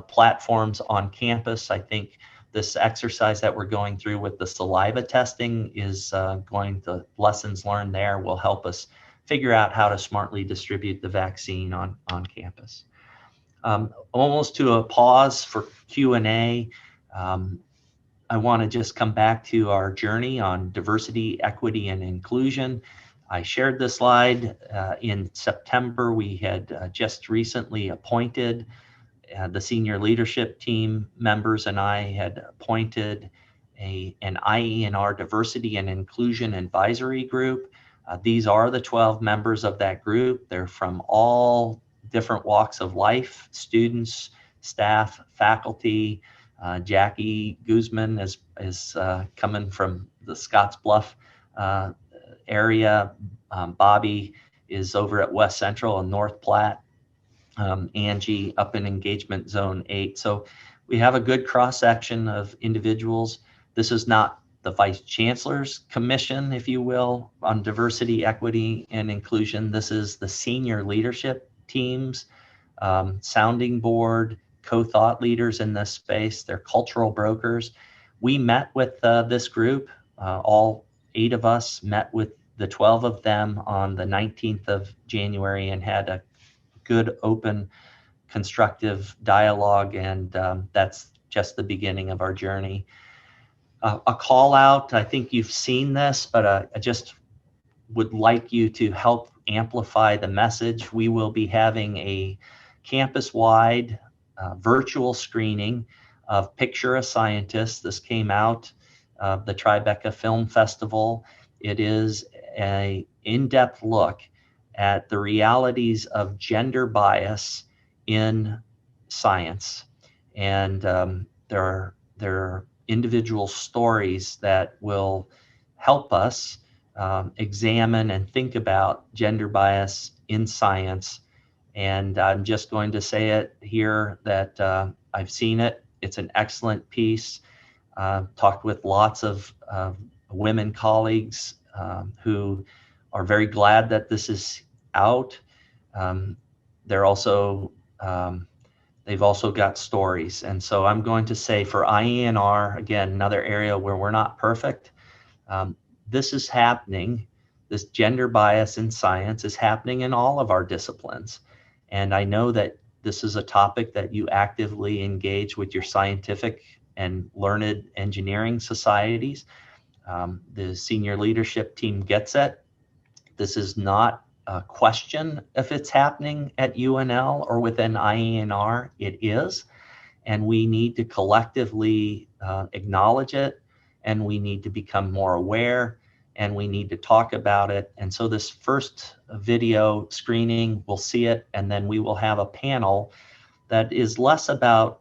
platforms on campus. I think this exercise that we're going through with the saliva testing is lessons learned there will help us figure out how to smartly distribute the vaccine on campus. Almost to a pause for Q&A. I want to just come back to our journey on diversity, equity, and inclusion. I shared this slide in September. We had just recently appointed the senior leadership team members, and I had appointed an IANR Diversity and Inclusion Advisory Group. These are the 12 members of that group. They're from all different walks of life, students, staff, faculty. Jackie Guzman is coming from the Scottsbluff area. Bobby is over at West Central and North Platte. Angie up in Engagement Zone 8. So we have a good cross-section of individuals. This is not the Vice Chancellor's Commission, if you will, on diversity, equity, and inclusion. This is the senior leadership teams, sounding board, co-thought leaders in this space. They're cultural brokers. We met with this group. All 8 of us met with the 12 of them on the 19th of January and had a good, open, constructive dialogue, and that's just the beginning of our journey. A call out, I think you've seen this, but I just would like you to help amplify the message. We will be having a campus-wide virtual screening of Picture a Scientist. This came out of the Tribeca Film Festival. It is an in-depth look at the realities of gender bias in science. And there are individual stories that will help us examine and think about gender bias in science. And I'm just going to say it here that I've seen it. It's an excellent piece. Talked with lots of women colleagues who are very glad that this is out. They're also they've also got stories, and so I'm going to say for IANR, again, another area where we're not perfect. This is happening. This gender bias in science is happening in all of our disciplines, and I know that this is a topic that you actively engage with your scientific and learned engineering societies. The senior leadership team gets it. This is not a question if it's happening at UNL or within IANR. It is, and we need to collectively acknowledge it, and we need to become more aware, and we need to talk about it. And so this first video screening, we'll see it, and then we will have a panel that is less about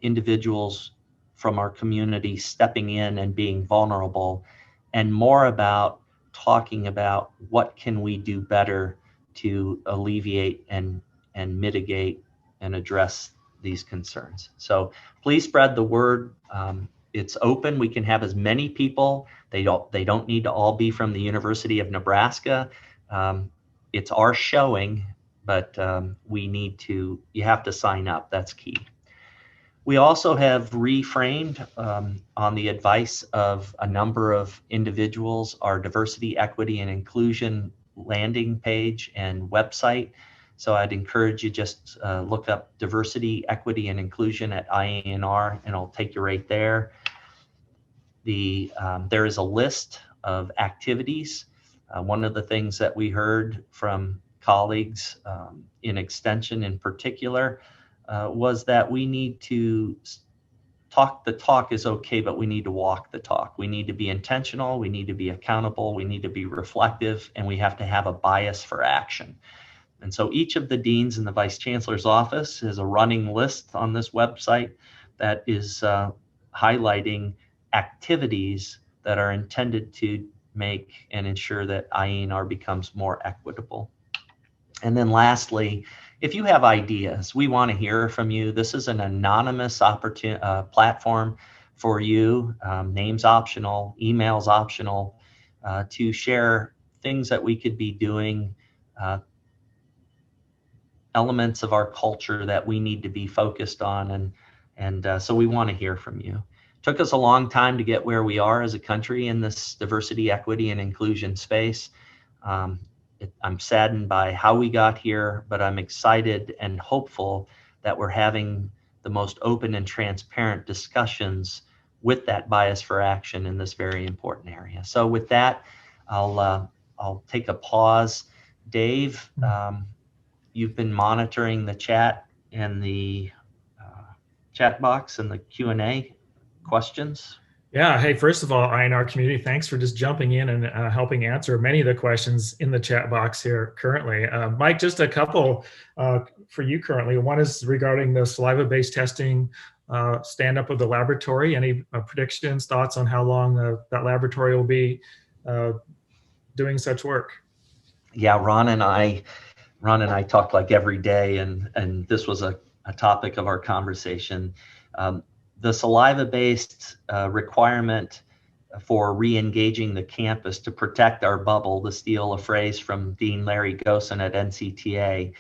individuals from our community stepping in and being vulnerable, and more about talking about what can we do better to alleviate and mitigate and address these concerns. So please spread the word. It's open. We can have as many people. They don't need to all be from the University of Nebraska. It's our showing, but you have to sign up. That's key. We also have reframed, on the advice of a number of individuals, our diversity, equity, and inclusion landing page and website. So I'd encourage you just look up diversity, equity, and inclusion at IANR, and it'll take you right there. There is a list of activities. One of the things that we heard from colleagues in Extension in particular was that we need to talk the talk is okay, but we need to walk the talk. We need to be intentional, we need to be accountable, we need to be reflective, and we have to have a bias for action. And so each of the deans in the Vice Chancellor's office has a running list on this website that is highlighting activities that are intended to make and ensure that IANR becomes more equitable. And then lastly, if you have ideas, we want to hear from you. This is an anonymous platform for you, names optional, emails optional, to share things that we could be doing, elements of our culture that we need to be focused on. And so we want to hear from you. Took us a long time to get where we are as a country in this diversity, equity, and inclusion space. I'm saddened by how we got here, but I'm excited and hopeful that we're having the most open and transparent discussions with that bias for action in this very important area. So with that, I'll take a pause. Dave, you've been monitoring the chat and the chat box and the Q&A questions. Yeah. Hey, first of all, IANR community, thanks for just jumping in and helping answer many of the questions in the chat box here currently. Mike, just a couple for you currently. One is regarding the saliva-based testing stand-up of the laboratory. Any predictions, thoughts on how long that laboratory will be doing such work? Yeah, Ron and I talk like every day, and this was a topic of our conversation. The saliva-based requirement for re-engaging the campus to protect our bubble, to steal a phrase from Dean Larry Gosen at NCTA,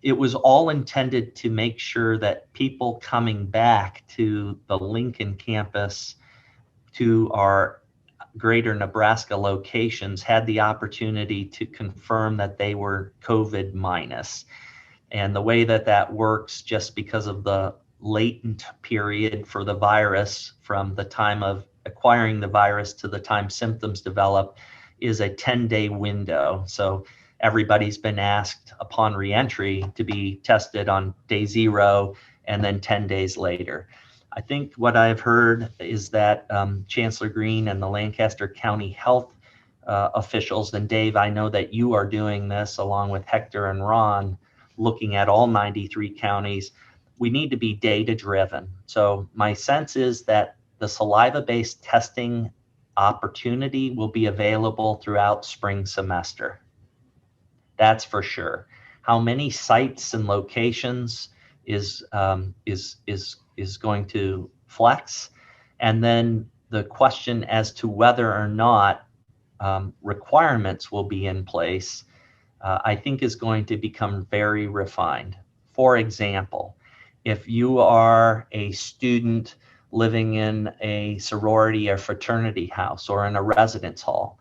it was all intended to make sure that people coming back to the Lincoln campus, to our greater Nebraska locations, had the opportunity to confirm that they were COVID minus. And the way that works, just because of the latent period for the virus from the time of acquiring the virus to the time symptoms develop, is a 10-day window. So everybody's been asked upon reentry to be tested on day 0 and then 10 days later. I think what I've heard is that Chancellor Green and the Lancaster County Health officials, and Dave, I know that you are doing this along with Hector and Ron, looking at all 93 counties. We need to be data driven. So my sense is that the saliva-based testing opportunity will be available throughout spring semester. That's for sure. How many sites and locations is going to flex, and then the question as to whether or not requirements will be in place, I think is going to become very refined. For example, if you are a student living in a sorority or fraternity house or in a residence hall,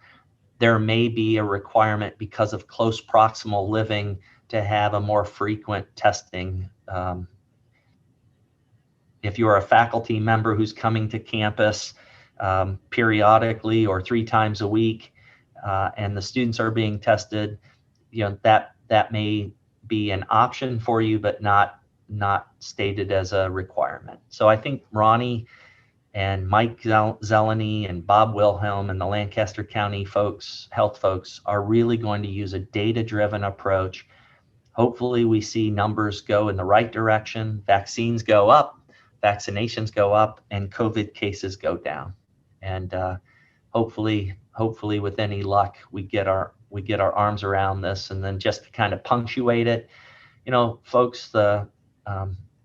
there may be a requirement because of close proximal living to have a more frequent testing. If you're a faculty member who's coming to campus periodically or 3 times a week, and the students are being tested, that may be an option for you, but not stated as a requirement. So I think Ronnie and Mike Zeleny and Bob Wilhelm and the Lancaster County health folks are really going to use a data-driven approach. Hopefully we see numbers go in the right direction, vaccines go up, vaccinations go up, and COVID cases go down. And hopefully with any luck, we get our arms around this. And then just to kind of punctuate it, folks,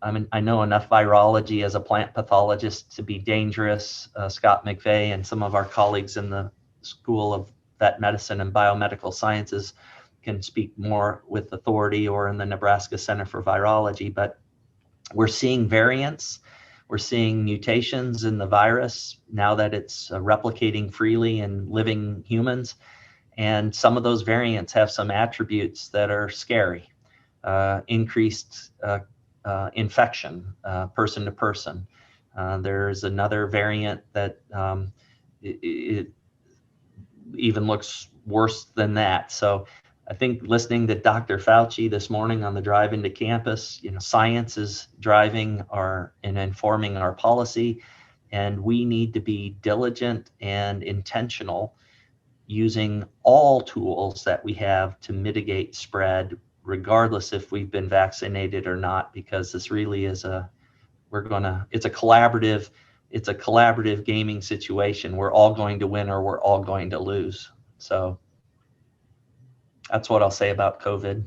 I know enough virology as a plant pathologist to be dangerous. Scott McVeigh and some of our colleagues in the School of Vet Medicine and Biomedical Sciences can speak more with authority, or in the Nebraska Center for Virology. But we're seeing variants. We're seeing mutations in the virus now that it's replicating freely in living humans. And some of those variants have some attributes that are scary. Increased infection, person to person. There's another variant that it even looks worse than that. So I think listening to Dr. Fauci this morning on the drive into campus, science is driving and informing our policy, and we need to be diligent and intentional using all tools that we have to mitigate spread, regardless if we've been vaccinated or not, because this really is it's a collaborative gaming situation. We're all going to win or we're all going to lose. So that's what I'll say about COVID.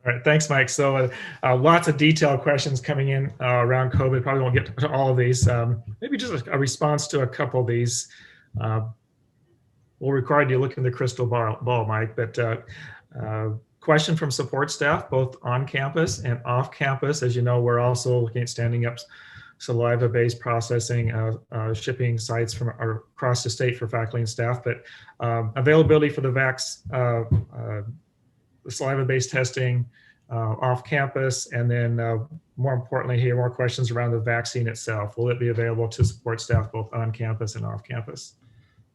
All right, thanks, Mike. So lots of detailed questions coming in around COVID. Probably won't get to all of these. Maybe just a response to a couple of these. We'll require you to look in the crystal ball, Mike, but question from support staff, both on campus and off campus. As you know, we're also looking at standing up saliva-based processing, shipping sites from across the state for faculty and staff, but availability for the saliva-based testing, off campus? And then more importantly here, more questions around the vaccine itself. Will it be available to support staff both on campus and off campus?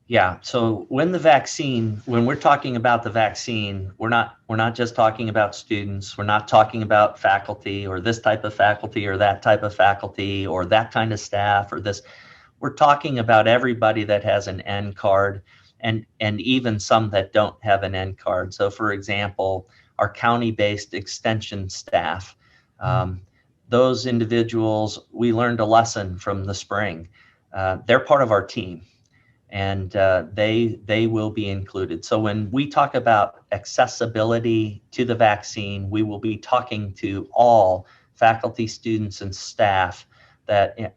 Yeah, so when we're talking about the vaccine, we're not just talking about students. We're not talking about faculty or this type of faculty or that type of faculty or that kind of staff or this. We're talking about everybody that has an N card and even some that don't have an N card. So for example, our county-based extension staff, those individuals, we learned a lesson from the spring. They're part of our team. And they will be included. So when we talk about accessibility to the vaccine, we will be talking to all faculty, students, and staff that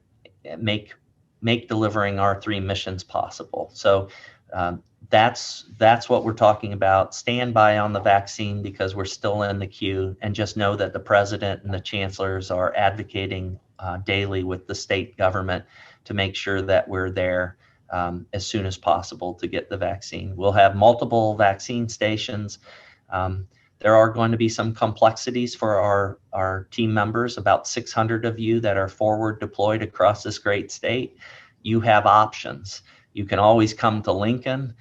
make delivering our 3 missions possible. So that's what we're talking about. Stand by on the vaccine because we're still in the queue, and just know that the president and the chancellors are advocating daily with the state government to make sure that we're there as soon as possible to get the vaccine. We'll have multiple vaccine stations. There are going to be some complexities for our team members, about 600 of you that are forward deployed across this great state. You have options. You can always come to Lincoln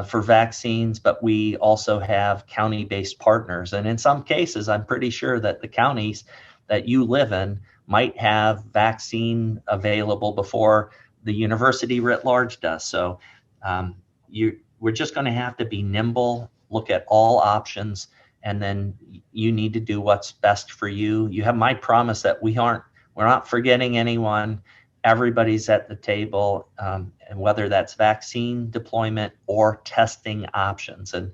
for vaccines, but we also have county-based partners. And in some cases, I'm pretty sure that the counties that you live in might have vaccine available before the university writ large does. So we're just going to have to be nimble, look at all options, and then you need to do what's best for you. You have my promise that we're not forgetting anyone. Everybody's at the table, and whether that's vaccine deployment or testing options. And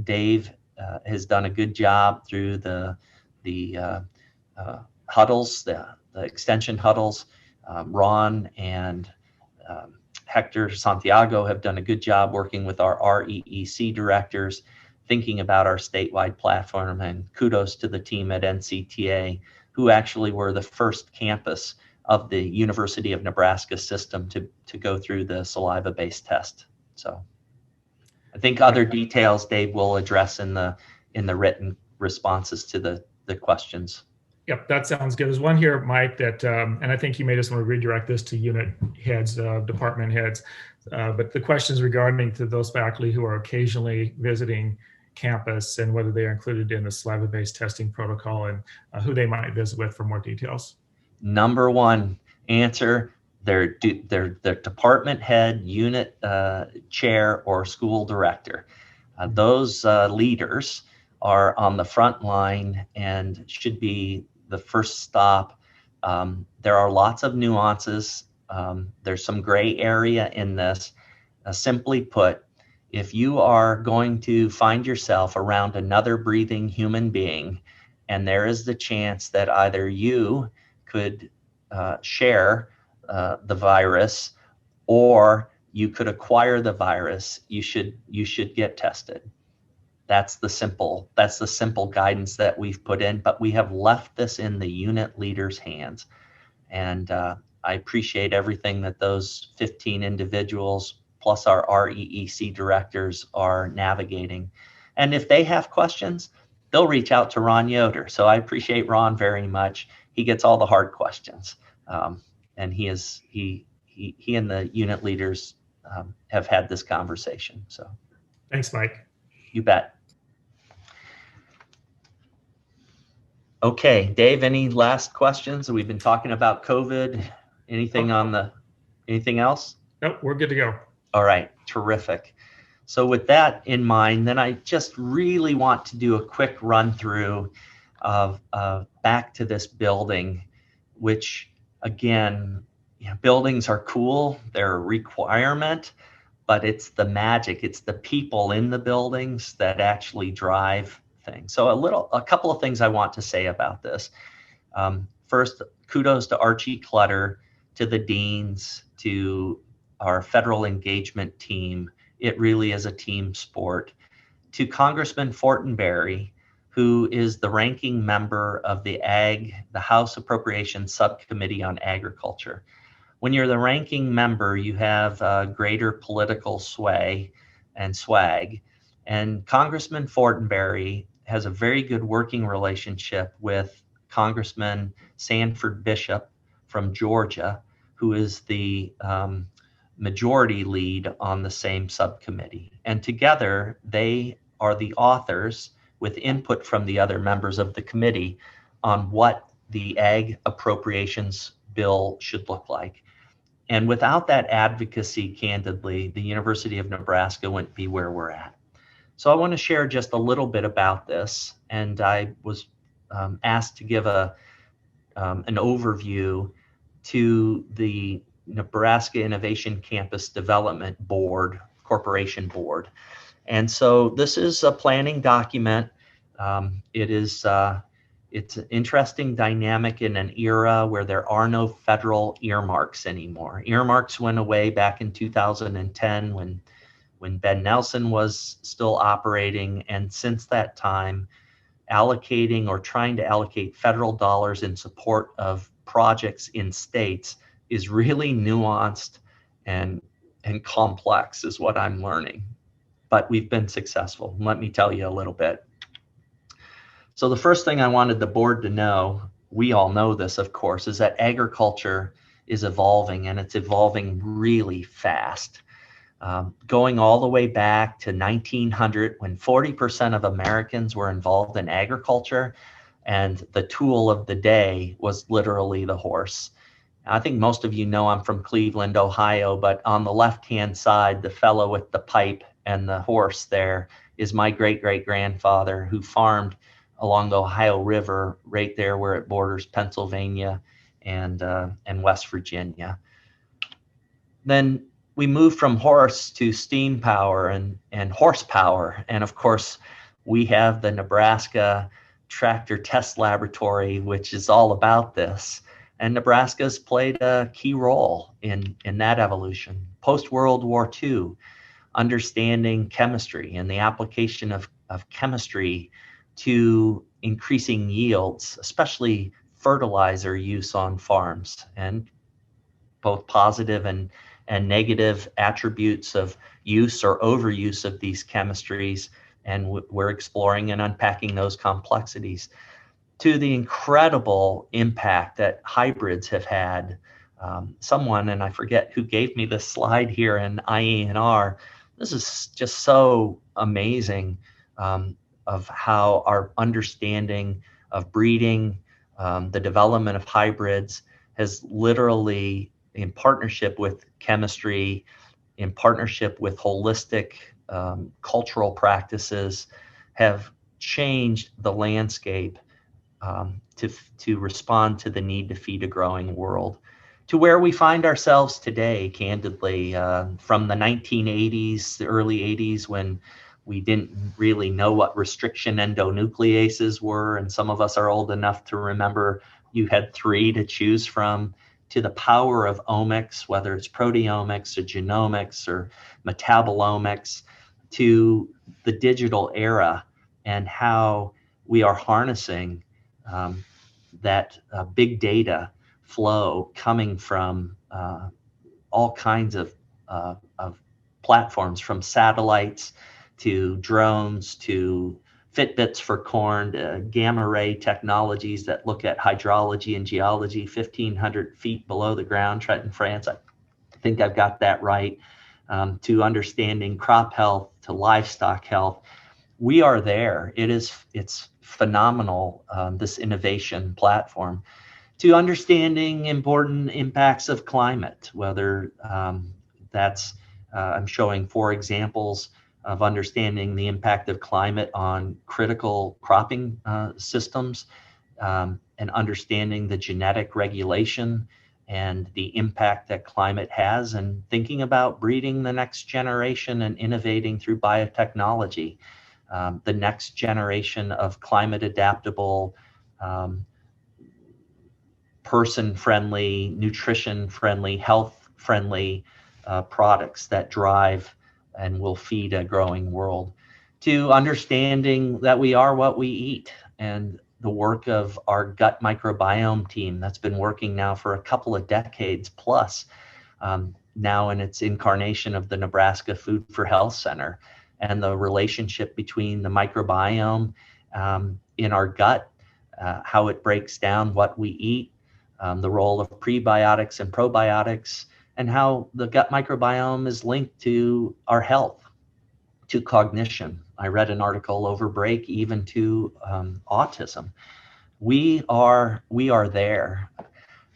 Dave has done a good job through the huddles, the extension huddles. Ron and Hector Santiago have done a good job working with our REEC directors, thinking about our statewide platform, and kudos to the team at NCTA, who actually were the first campus of the University of Nebraska system to go through the saliva-based test. So I think other details Dave will address in the written responses to the questions. Yep, that sounds good. There's one here, Mike, that, and I think you may just want to redirect this to unit heads, department heads. But the questions regarding to those faculty who are occasionally visiting campus and whether they are included in the saliva-based testing protocol and who they might visit with for more details. Number one answer, their department head, unit chair, or school director. Those leaders are on the front line and should be the first stop. There are lots of nuances. There's some gray area in this. Simply put, if you are going to find yourself around another breathing human being, and there is the chance that either you could share the virus or you could acquire the virus, you should get tested. That's the simple guidance that we've put in, but we have left this in the unit leaders' hands. And I appreciate everything that those 15 individuals plus our REEC directors are navigating. And if they have questions, they'll reach out to Ron Yoder. So I appreciate Ron very much. He gets all the hard questions. And he and the unit leaders have had this conversation. So thanks, Mike. You bet. Okay, Dave, any last questions? We've been talking about COVID. Anything else? Nope, we're good to go. All right, terrific. So with that in mind, then I just really want to do a quick run through of back to this building, which again, buildings are cool. They're a requirement, but it's the magic. It's the people in the buildings that actually drive things. So a couple of things I want to say about this. First, kudos to Archie Clutter, to the deans, to our federal engagement team. It really is a team sport. To Congressman Fortenberry, who is the ranking member of the House Appropriations Subcommittee on Agriculture. When you're the ranking member, you have greater political sway and swag. And Congressman Fortenberry has a very good working relationship with Congressman Sanford Bishop from Georgia, who is the majority lead on the same subcommittee. And together, they are the authors, with input from the other members of the committee, on what the ag appropriations bill should look like. And without that advocacy, candidly, the University of Nebraska wouldn't be where we're at. So I want to share just a little bit about this. And I was asked to give an overview to the Nebraska Innovation Campus Development Board, Corporation Board. And so this is a planning document. It's an interesting dynamic in an era where there are no federal earmarks anymore. Earmarks went away back in 2010 when Ben Nelson was still operating. And since that time, allocating or trying to allocate federal dollars in support of projects in states is really nuanced and complex, is what I'm learning. But we've been successful. Let me tell you a little bit. So the first thing I wanted the board to know, we all know this, of course, is that agriculture is evolving, and it's evolving really fast. Going all the way back to 1900, when 40% of Americans were involved in agriculture, and the tool of the day was literally the horse. I think most of you know I'm from Cleveland, Ohio, but on the left-hand side, the fellow with the pipe and the horse there is my great-great-grandfather, who farmed along the Ohio River, right there where it borders Pennsylvania and West Virginia. Then we moved from horse to steam power and horsepower. And of course, we have the Nebraska Tractor Test Laboratory, which is all about this. And Nebraska's played a key role in that evolution. Post-World War II, understanding chemistry and the application of chemistry to increasing yields, especially fertilizer use on farms, and both positive and negative attributes of use or overuse of these chemistries. And we're exploring and unpacking those complexities, to the incredible impact that hybrids have had. Someone, and I forget who gave me this slide here in IANR, this is just so amazing, of how our understanding of breeding, the development of hybrids has literally, in partnership with chemistry, in partnership with holistic cultural practices, have changed the landscape to respond to the need to feed a growing world, to where we find ourselves today, candidly, from the 1980s, the early 80s, when we didn't really know what restriction endonucleases were, and some of us are old enough to remember you had 3 to choose from, to the power of omics, whether it's proteomics or genomics or metabolomics, to the digital era, and how we are harnessing that big data flow coming from all kinds of platforms, from satellites to drones to Fitbits for corn, gamma ray technologies that look at hydrology and geology 1,500 feet below the ground, Trenton, France. I think I've got that right. To understanding crop health, to livestock health. We are there. It's phenomenal, this innovation platform, to understanding important impacts of climate, whether that's, I'm showing 4 examples of understanding the impact of climate on critical cropping systems, and understanding the genetic regulation and the impact that climate has, and thinking about breeding the next generation and innovating through biotechnology, the next generation of climate adaptable, person-friendly, nutrition-friendly, health-friendly products that drive and will feed a growing world, to understanding that we are what we eat, and the work of our gut microbiome team that's been working now for a couple of decades plus, now in its incarnation of the Nebraska Food for Health Center, and the relationship between the microbiome in our gut, how it breaks down what we eat, the role of prebiotics and probiotics, and how the gut microbiome is linked to our health, to cognition. I read an article over break, even to autism. We are there.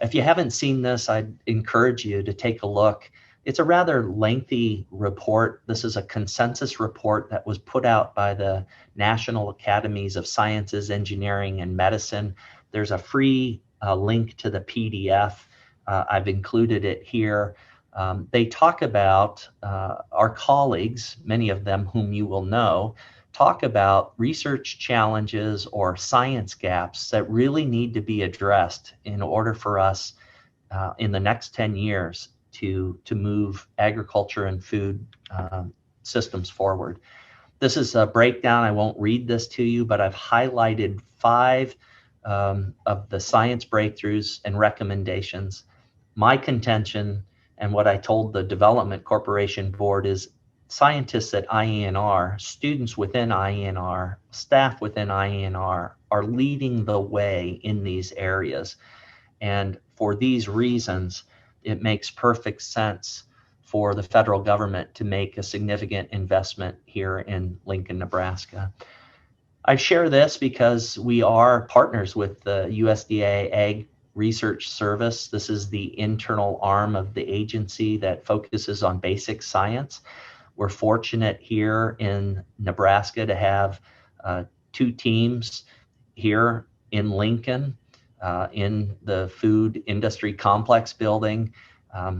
If you haven't seen this, I'd encourage you to take a look. It's a rather lengthy report. This is a consensus report that was put out by the National Academies of Sciences, Engineering, and Medicine. There's a free link to the PDF. I've included it here. They talk about our colleagues, many of them whom you will know, talk about research challenges or science gaps that really need to be addressed in order for us in the next 10 years to move agriculture and food systems forward. This is a breakdown. I won't read this to you, but I've highlighted 5 of the science breakthroughs and recommendations. My contention and what I told the Development Corporation Board is scientists at IANR, students within IANR, staff within IANR are leading the way in these areas. And for these reasons, it makes perfect sense for the federal government to make a significant investment here in Lincoln, Nebraska. I share this because we are partners with the USDA Ag Research Service. This is the internal arm of the agency that focuses on basic science. We're fortunate here in Nebraska to have 2 teams here in Lincoln in the food industry complex building,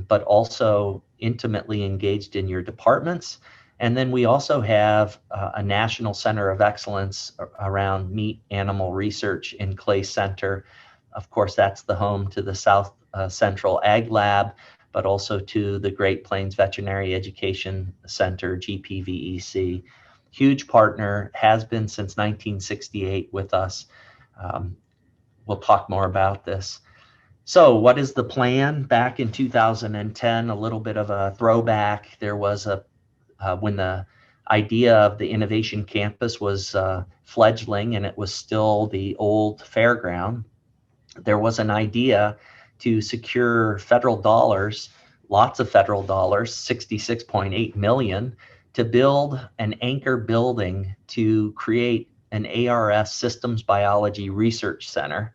but also intimately engaged in your departments. And then we also have a National Center of Excellence around meat animal research in Clay Center. Of course, that's the home to the South Central Ag Lab, but also to the Great Plains Veterinary Education Center, GPVEC. Huge partner, has been since 1968 with us. We'll talk more about this. So what is the plan? Back in 2010, a little bit of a throwback. There was when the idea of the Innovation Campus was fledgling and it was still the old fairground, there was an idea to secure federal dollars, lots of federal dollars, 66.8 million, to build an anchor building to create an ARS Systems Biology Research Center,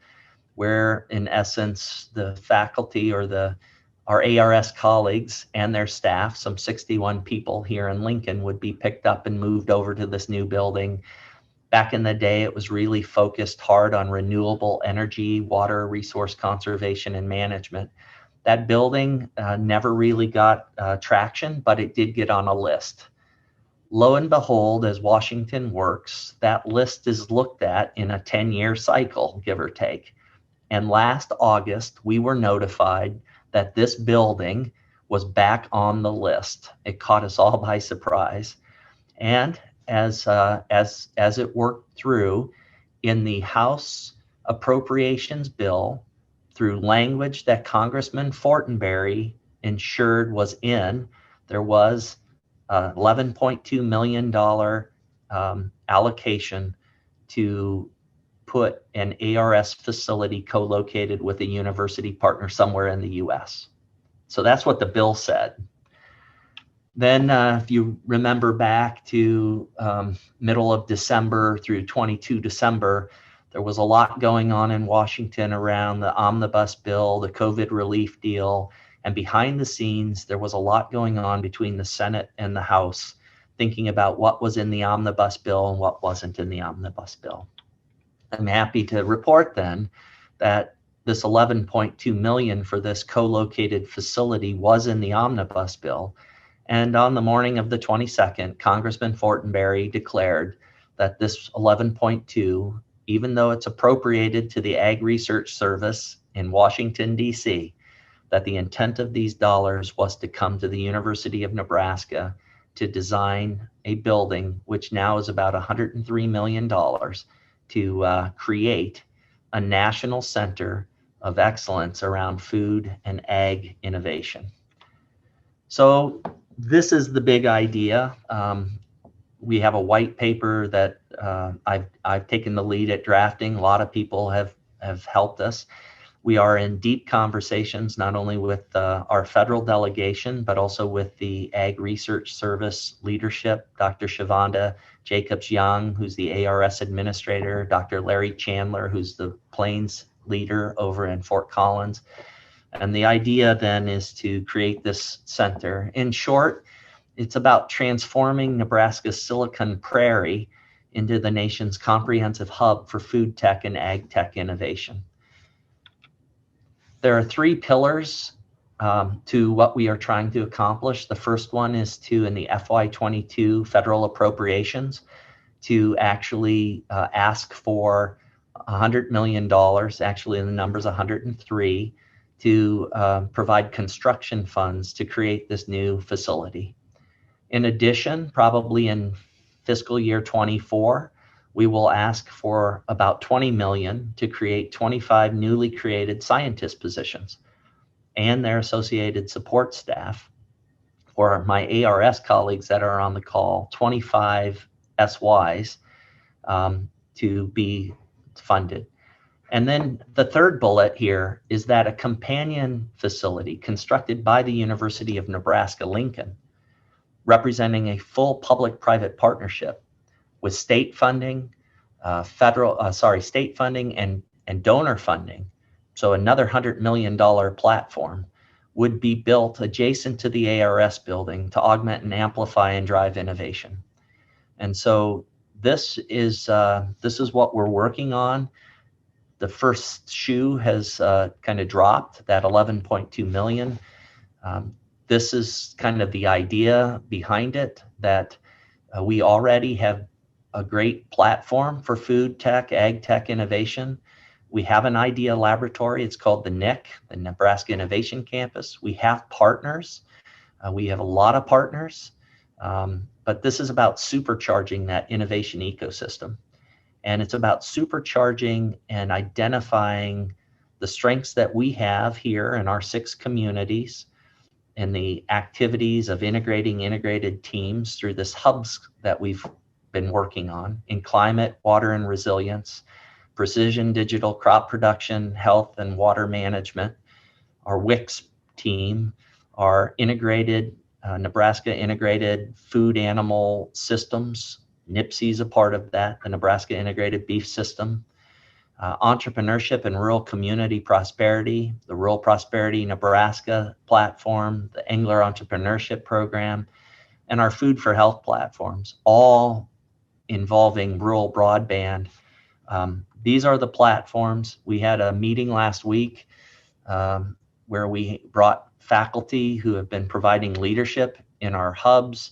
where in essence the faculty or our ARS colleagues and their staff, some 61 people here in Lincoln, would be picked up and moved over to this new building. Back in the day, it was really focused hard on renewable energy, water resource conservation, and management. That building never really got traction, but it did get on a list. Lo and behold, as Washington works, that list is looked at in a 10-year cycle, give or take. And last August, we were notified that this building was back on the list. It caught us all by surprise. And as it worked through in the House Appropriations Bill, through language that Congressman Fortenberry ensured was in, there was $11.2 million allocation to put an ARS facility co-located with a university partner somewhere in the US. So that's what the bill said. Then if you remember back to middle of December through 22 December, there was a lot going on in Washington around the omnibus bill, the COVID relief deal, and behind the scenes, there was a lot going on between the Senate and the House, thinking about what was in the omnibus bill and what wasn't in the omnibus bill. I'm happy to report then that this 11.2 million for this co-located facility was in the omnibus bill. And on the morning of the 22nd, Congressman Fortenberry declared that this 11.2, even though it's appropriated to the Ag Research Service in Washington, D.C., that the intent of these dollars was to come to the University of Nebraska to design a building, which now is about $103 million, to create a national center of excellence around food and ag innovation. So this is the big idea. We have a white paper that I've taken the lead at drafting. A lot of people have helped us. We are in deep conversations, not only with our federal delegation, but also with the Ag Research Service leadership, Dr. Shavonda Jacobs-Young, who's the ARS administrator, Dr. Larry Chandler, who's the Plains leader over in Fort Collins. And the idea then is to create this center. In short, it's about transforming Nebraska's Silicon Prairie into the nation's comprehensive hub for food tech and ag tech innovation. There are three pillars to what we are trying to accomplish. The first one is to, in the FY22 federal appropriations, to actually ask for $100 million, actually the number's 103, to provide construction funds to create this new facility. In addition, probably in fiscal year 24, we will ask for about 20 million to create 25 newly created scientist positions and their associated support staff. For my ARS colleagues that are on the call, 25 SYs to be funded. And then the third bullet here is that a companion facility constructed by the University of Nebraska-Lincoln, representing a full public-private partnership with state funding, state funding and donor funding. So another $100 million platform would be built adjacent to the ARS building to augment and amplify and drive innovation. And so this is what we're working on. The first shoe has kind of dropped, that 11.2 million. This is kind of the idea behind it, that we already have a great platform for food tech, ag tech innovation. We have an idea laboratory. It's called the NIC, the Nebraska Innovation Campus. We have partners. We have a lot of partners, but this is about supercharging that innovation ecosystem. And it's about supercharging and identifying the strengths that we have here in our 6 communities and the activities of integrating integrated teams through this hubs that we've been working on in climate, water and resilience, precision digital crop production, health and water management, our WICS team, our integrated Nebraska Integrated Food Animal Systems, NIPSI is a part of that, the Nebraska Integrated Beef System, entrepreneurship and rural community prosperity, the Rural Prosperity Nebraska platform, the Angler Entrepreneurship Program, and our Food for Health platforms, all involving rural broadband. These are the platforms. We had a meeting last week where we brought faculty who have been providing leadership in our hubs,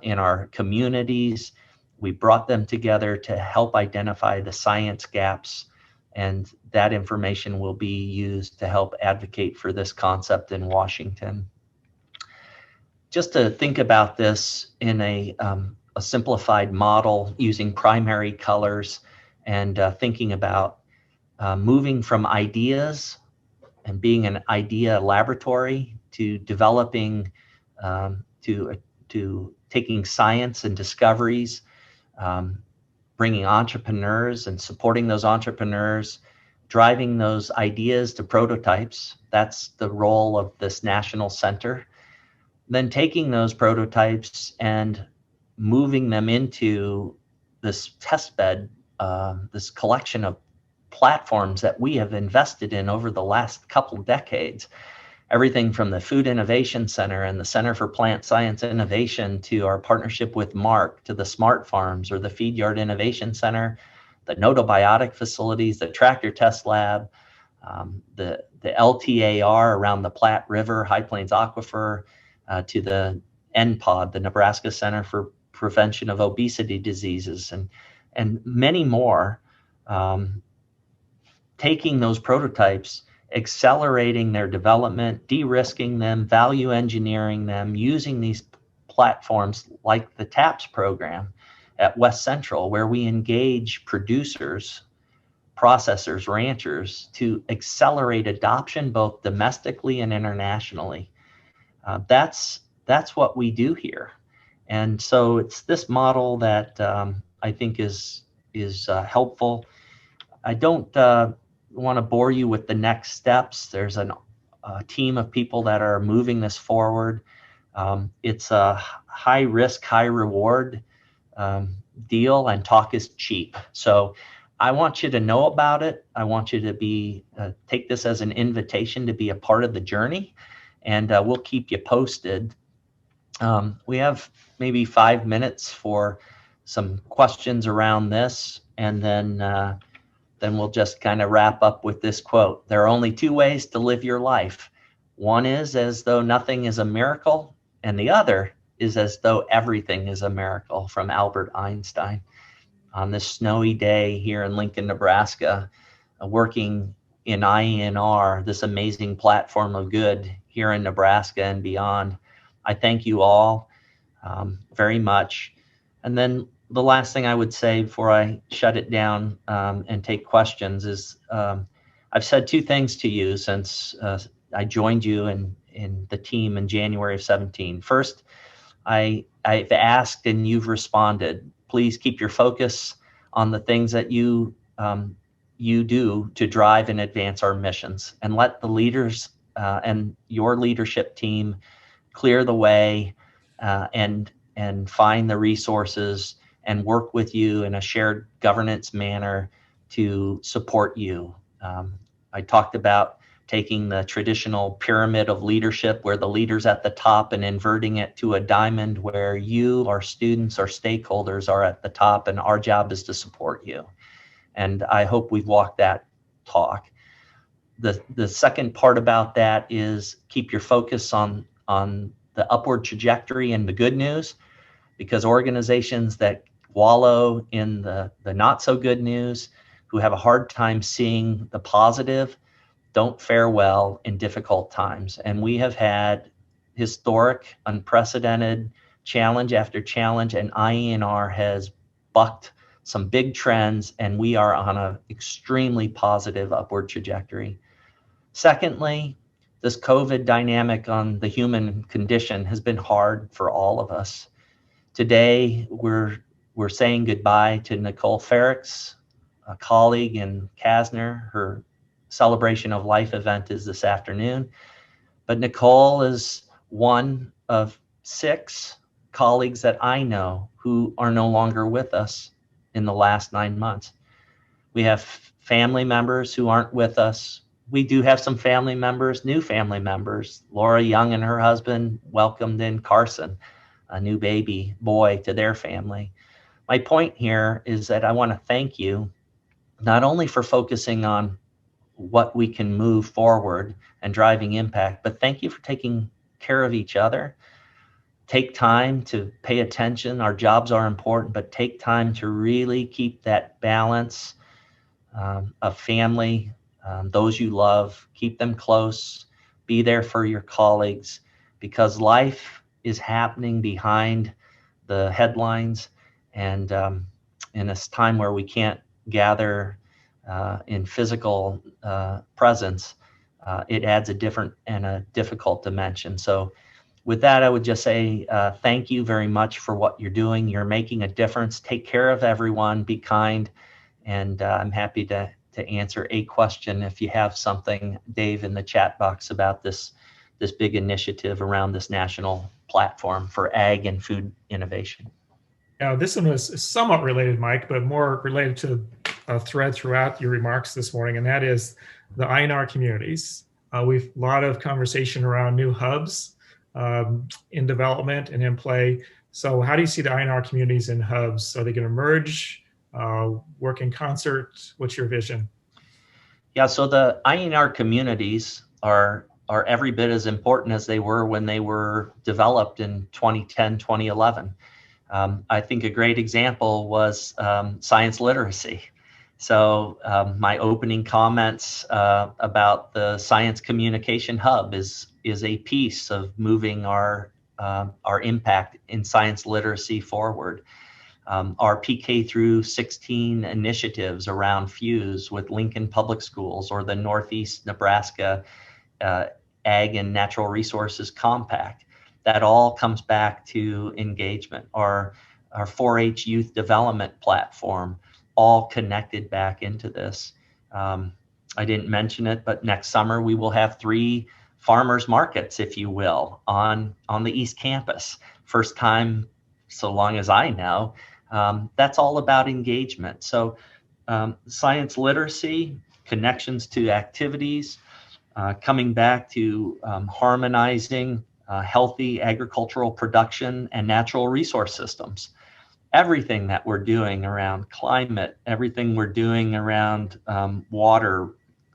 in our communities. We brought them together to help identify the science gaps, and that information will be used to help advocate for this concept in Washington. Just to think about this in a simplified model using primary colors and thinking about moving from ideas and being an idea laboratory to developing, to taking science and discoveries, bringing entrepreneurs and supporting those entrepreneurs, driving those ideas to prototypes. That's the role of this national center. Then taking those prototypes and moving them into this test bed, this collection of platforms that we have invested in over the last couple decades. Everything from the Food Innovation Center and the Center for Plant Science Innovation to our partnership with Mark, to the Smart Farms or the Feed Yard Innovation Center, the Notobiotic facilities, the Tractor Test Lab, the LTAR around the Platte River, High Plains Aquifer, to the NPOD, the Nebraska Center for Prevention of Obesity Diseases, and many more, taking those prototypes, accelerating their development, de-risking them, value engineering them, using these platforms like the TAPS program at West Central, where we engage producers, processors, ranchers to accelerate adoption both domestically and internationally. That's what we do here. And so it's this model that I think is helpful. I don't want to bore you with the next steps. There's a team of people that are moving this forward. It's a high risk, high reward deal, and talk is cheap. So I want you to know about it. I want you to be take this as an invitation to be a part of the journey, and we'll keep you posted. We have maybe 5 minutes for some questions around this, and then we'll just kind of wrap up with this quote. There are only two ways to live your life. One is as though nothing is a miracle, and the other is as though everything is a miracle, from Albert Einstein. On this snowy day here in Lincoln, Nebraska, working in IANR, this amazing platform of good here in Nebraska and beyond. I thank you all very much. And then the last thing I would say before I shut it down and take questions is I've said two things to you since I joined you in the team in January of 17. First, I've asked and you've responded. Please keep your focus on the things that you do to drive and advance our missions, and let the leaders and your leadership team clear the way and find the resources and work with you in a shared governance manner to support you. I talked about taking the traditional pyramid of leadership where the leader's at the top and inverting it to a diamond where you, our students, our stakeholders are at the top, and our job is to support you. And I hope we've walked that talk. The second part about that is keep your focus on the upward trajectory and the good news, because organizations that wallow in the not so good news, who have a hard time seeing the positive, don't fare well in difficult times. And we have had historic, unprecedented challenge after challenge, and IANR has bucked some big trends, and we are on an extremely positive upward trajectory. Secondly, this COVID dynamic on the human condition has been hard for all of us. Today, we're saying goodbye to Nicole Ferricks, a colleague in Kasner. Her celebration of life event is this afternoon. But Nicole is one of 6 colleagues that I know who are no longer with us in the last 9 months. We have family members who aren't with us. We do have some family members, new family members. Laura Young and her husband welcomed in Carson, a new baby boy, to their family. My point here is that I want to thank you not only for focusing on what we can move forward and driving impact, but thank you for taking care of each other. Take time to pay attention. Our jobs are important, but take time to really keep that balance of family, those you love, keep them close, be there for your colleagues, because life is happening behind the headlines. And in this time where we can't gather in physical presence, it adds a different and a difficult dimension. So with that, I would just say thank you very much for what you're doing. You're making a difference. Take care of everyone, be kind, and I'm happy to answer a question if you have something, Dave, in the chat box about this big initiative around this national platform for ag and food innovation. Now, this one was somewhat related, Mike, but more related to a thread throughout your remarks this morning, and that is the IANR communities. We've a lot of conversation around new hubs in development and in play. So how do you see the IANR communities and hubs? Are they going to merge, work in concert? What's your vision? Yeah, so the IANR communities are every bit as important as they were when they were developed in 2010, 2011. I think a great example was science literacy. So my opening comments about the Science Communication Hub is a piece of moving our impact in science literacy forward. Our PK through 16 initiatives around Fuse with Lincoln Public Schools, or the Northeast Nebraska Ag and Natural Resources Compact. that all comes back to engagement. Our 4-H youth development platform, all connected back into this. I didn't mention it, but next summer we will have 3 farmers markets, if you will, on the East Campus. First time, so long as I know. That's all about engagement. So science literacy, connections to activities, coming back to harmonizing healthy agricultural production and natural resource systems. Everything that we're doing around climate, everything we're doing around water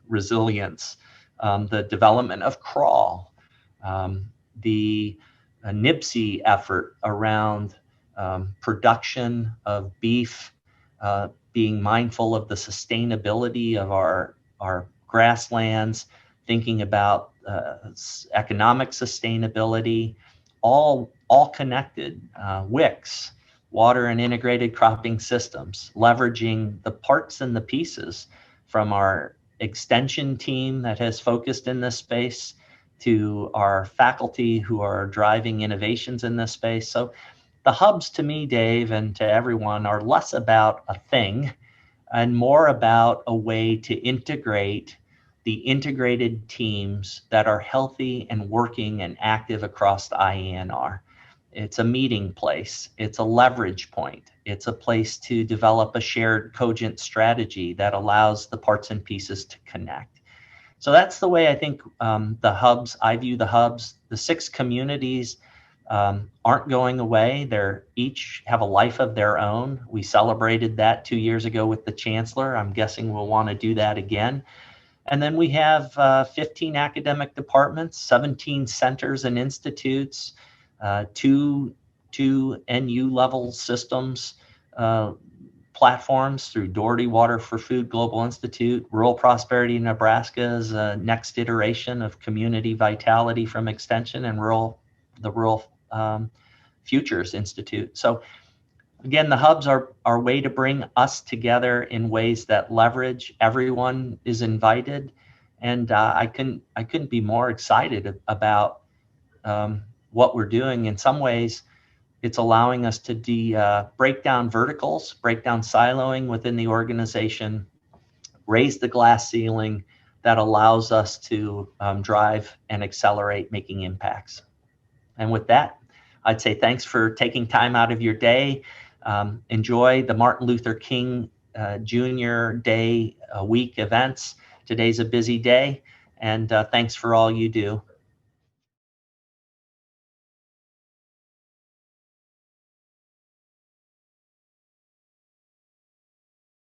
resilience, the development of crawl, the NIPSI effort around production of beef, being mindful of the sustainability of our grasslands, thinking about economic sustainability, all connected. WICS, water and integrated cropping systems, leveraging the parts and the pieces from our extension team that has focused in this space to our faculty who are driving innovations in this space. So the hubs, to me, Dave, and to everyone, are less about a thing and more about a way to integrate the integrated teams that are healthy and working and active across the IANR. It's a meeting place. It's a leverage point. It's a place to develop a shared cogent strategy that allows the parts and pieces to connect. So that's the way I think the hubs, I view the hubs. The 6 communities aren't going away. They're each have a life of their own. We celebrated that 2 years ago with the Chancellor. I'm guessing we'll want to do that again. And then we have 15 academic departments, 17 centers and institutes, 2 NU level systems, platforms through Doherty Water for Food Global Institute. Rural Prosperity Nebraska is a next iteration of community vitality from Extension, and the Rural Futures Institute. So again, the hubs are our way to bring us together in ways that leverage. Everyone is invited, and I couldn't be more excited about what we're doing. In some ways, it's allowing us to break down verticals, break down siloing within the organization, raise the glass ceiling that allows us to drive and accelerate making impacts. And with that, I'd say thanks for taking time out of your day. Enjoy the Martin Luther King Jr. Day week events. Today's a busy day, and thanks for all you do.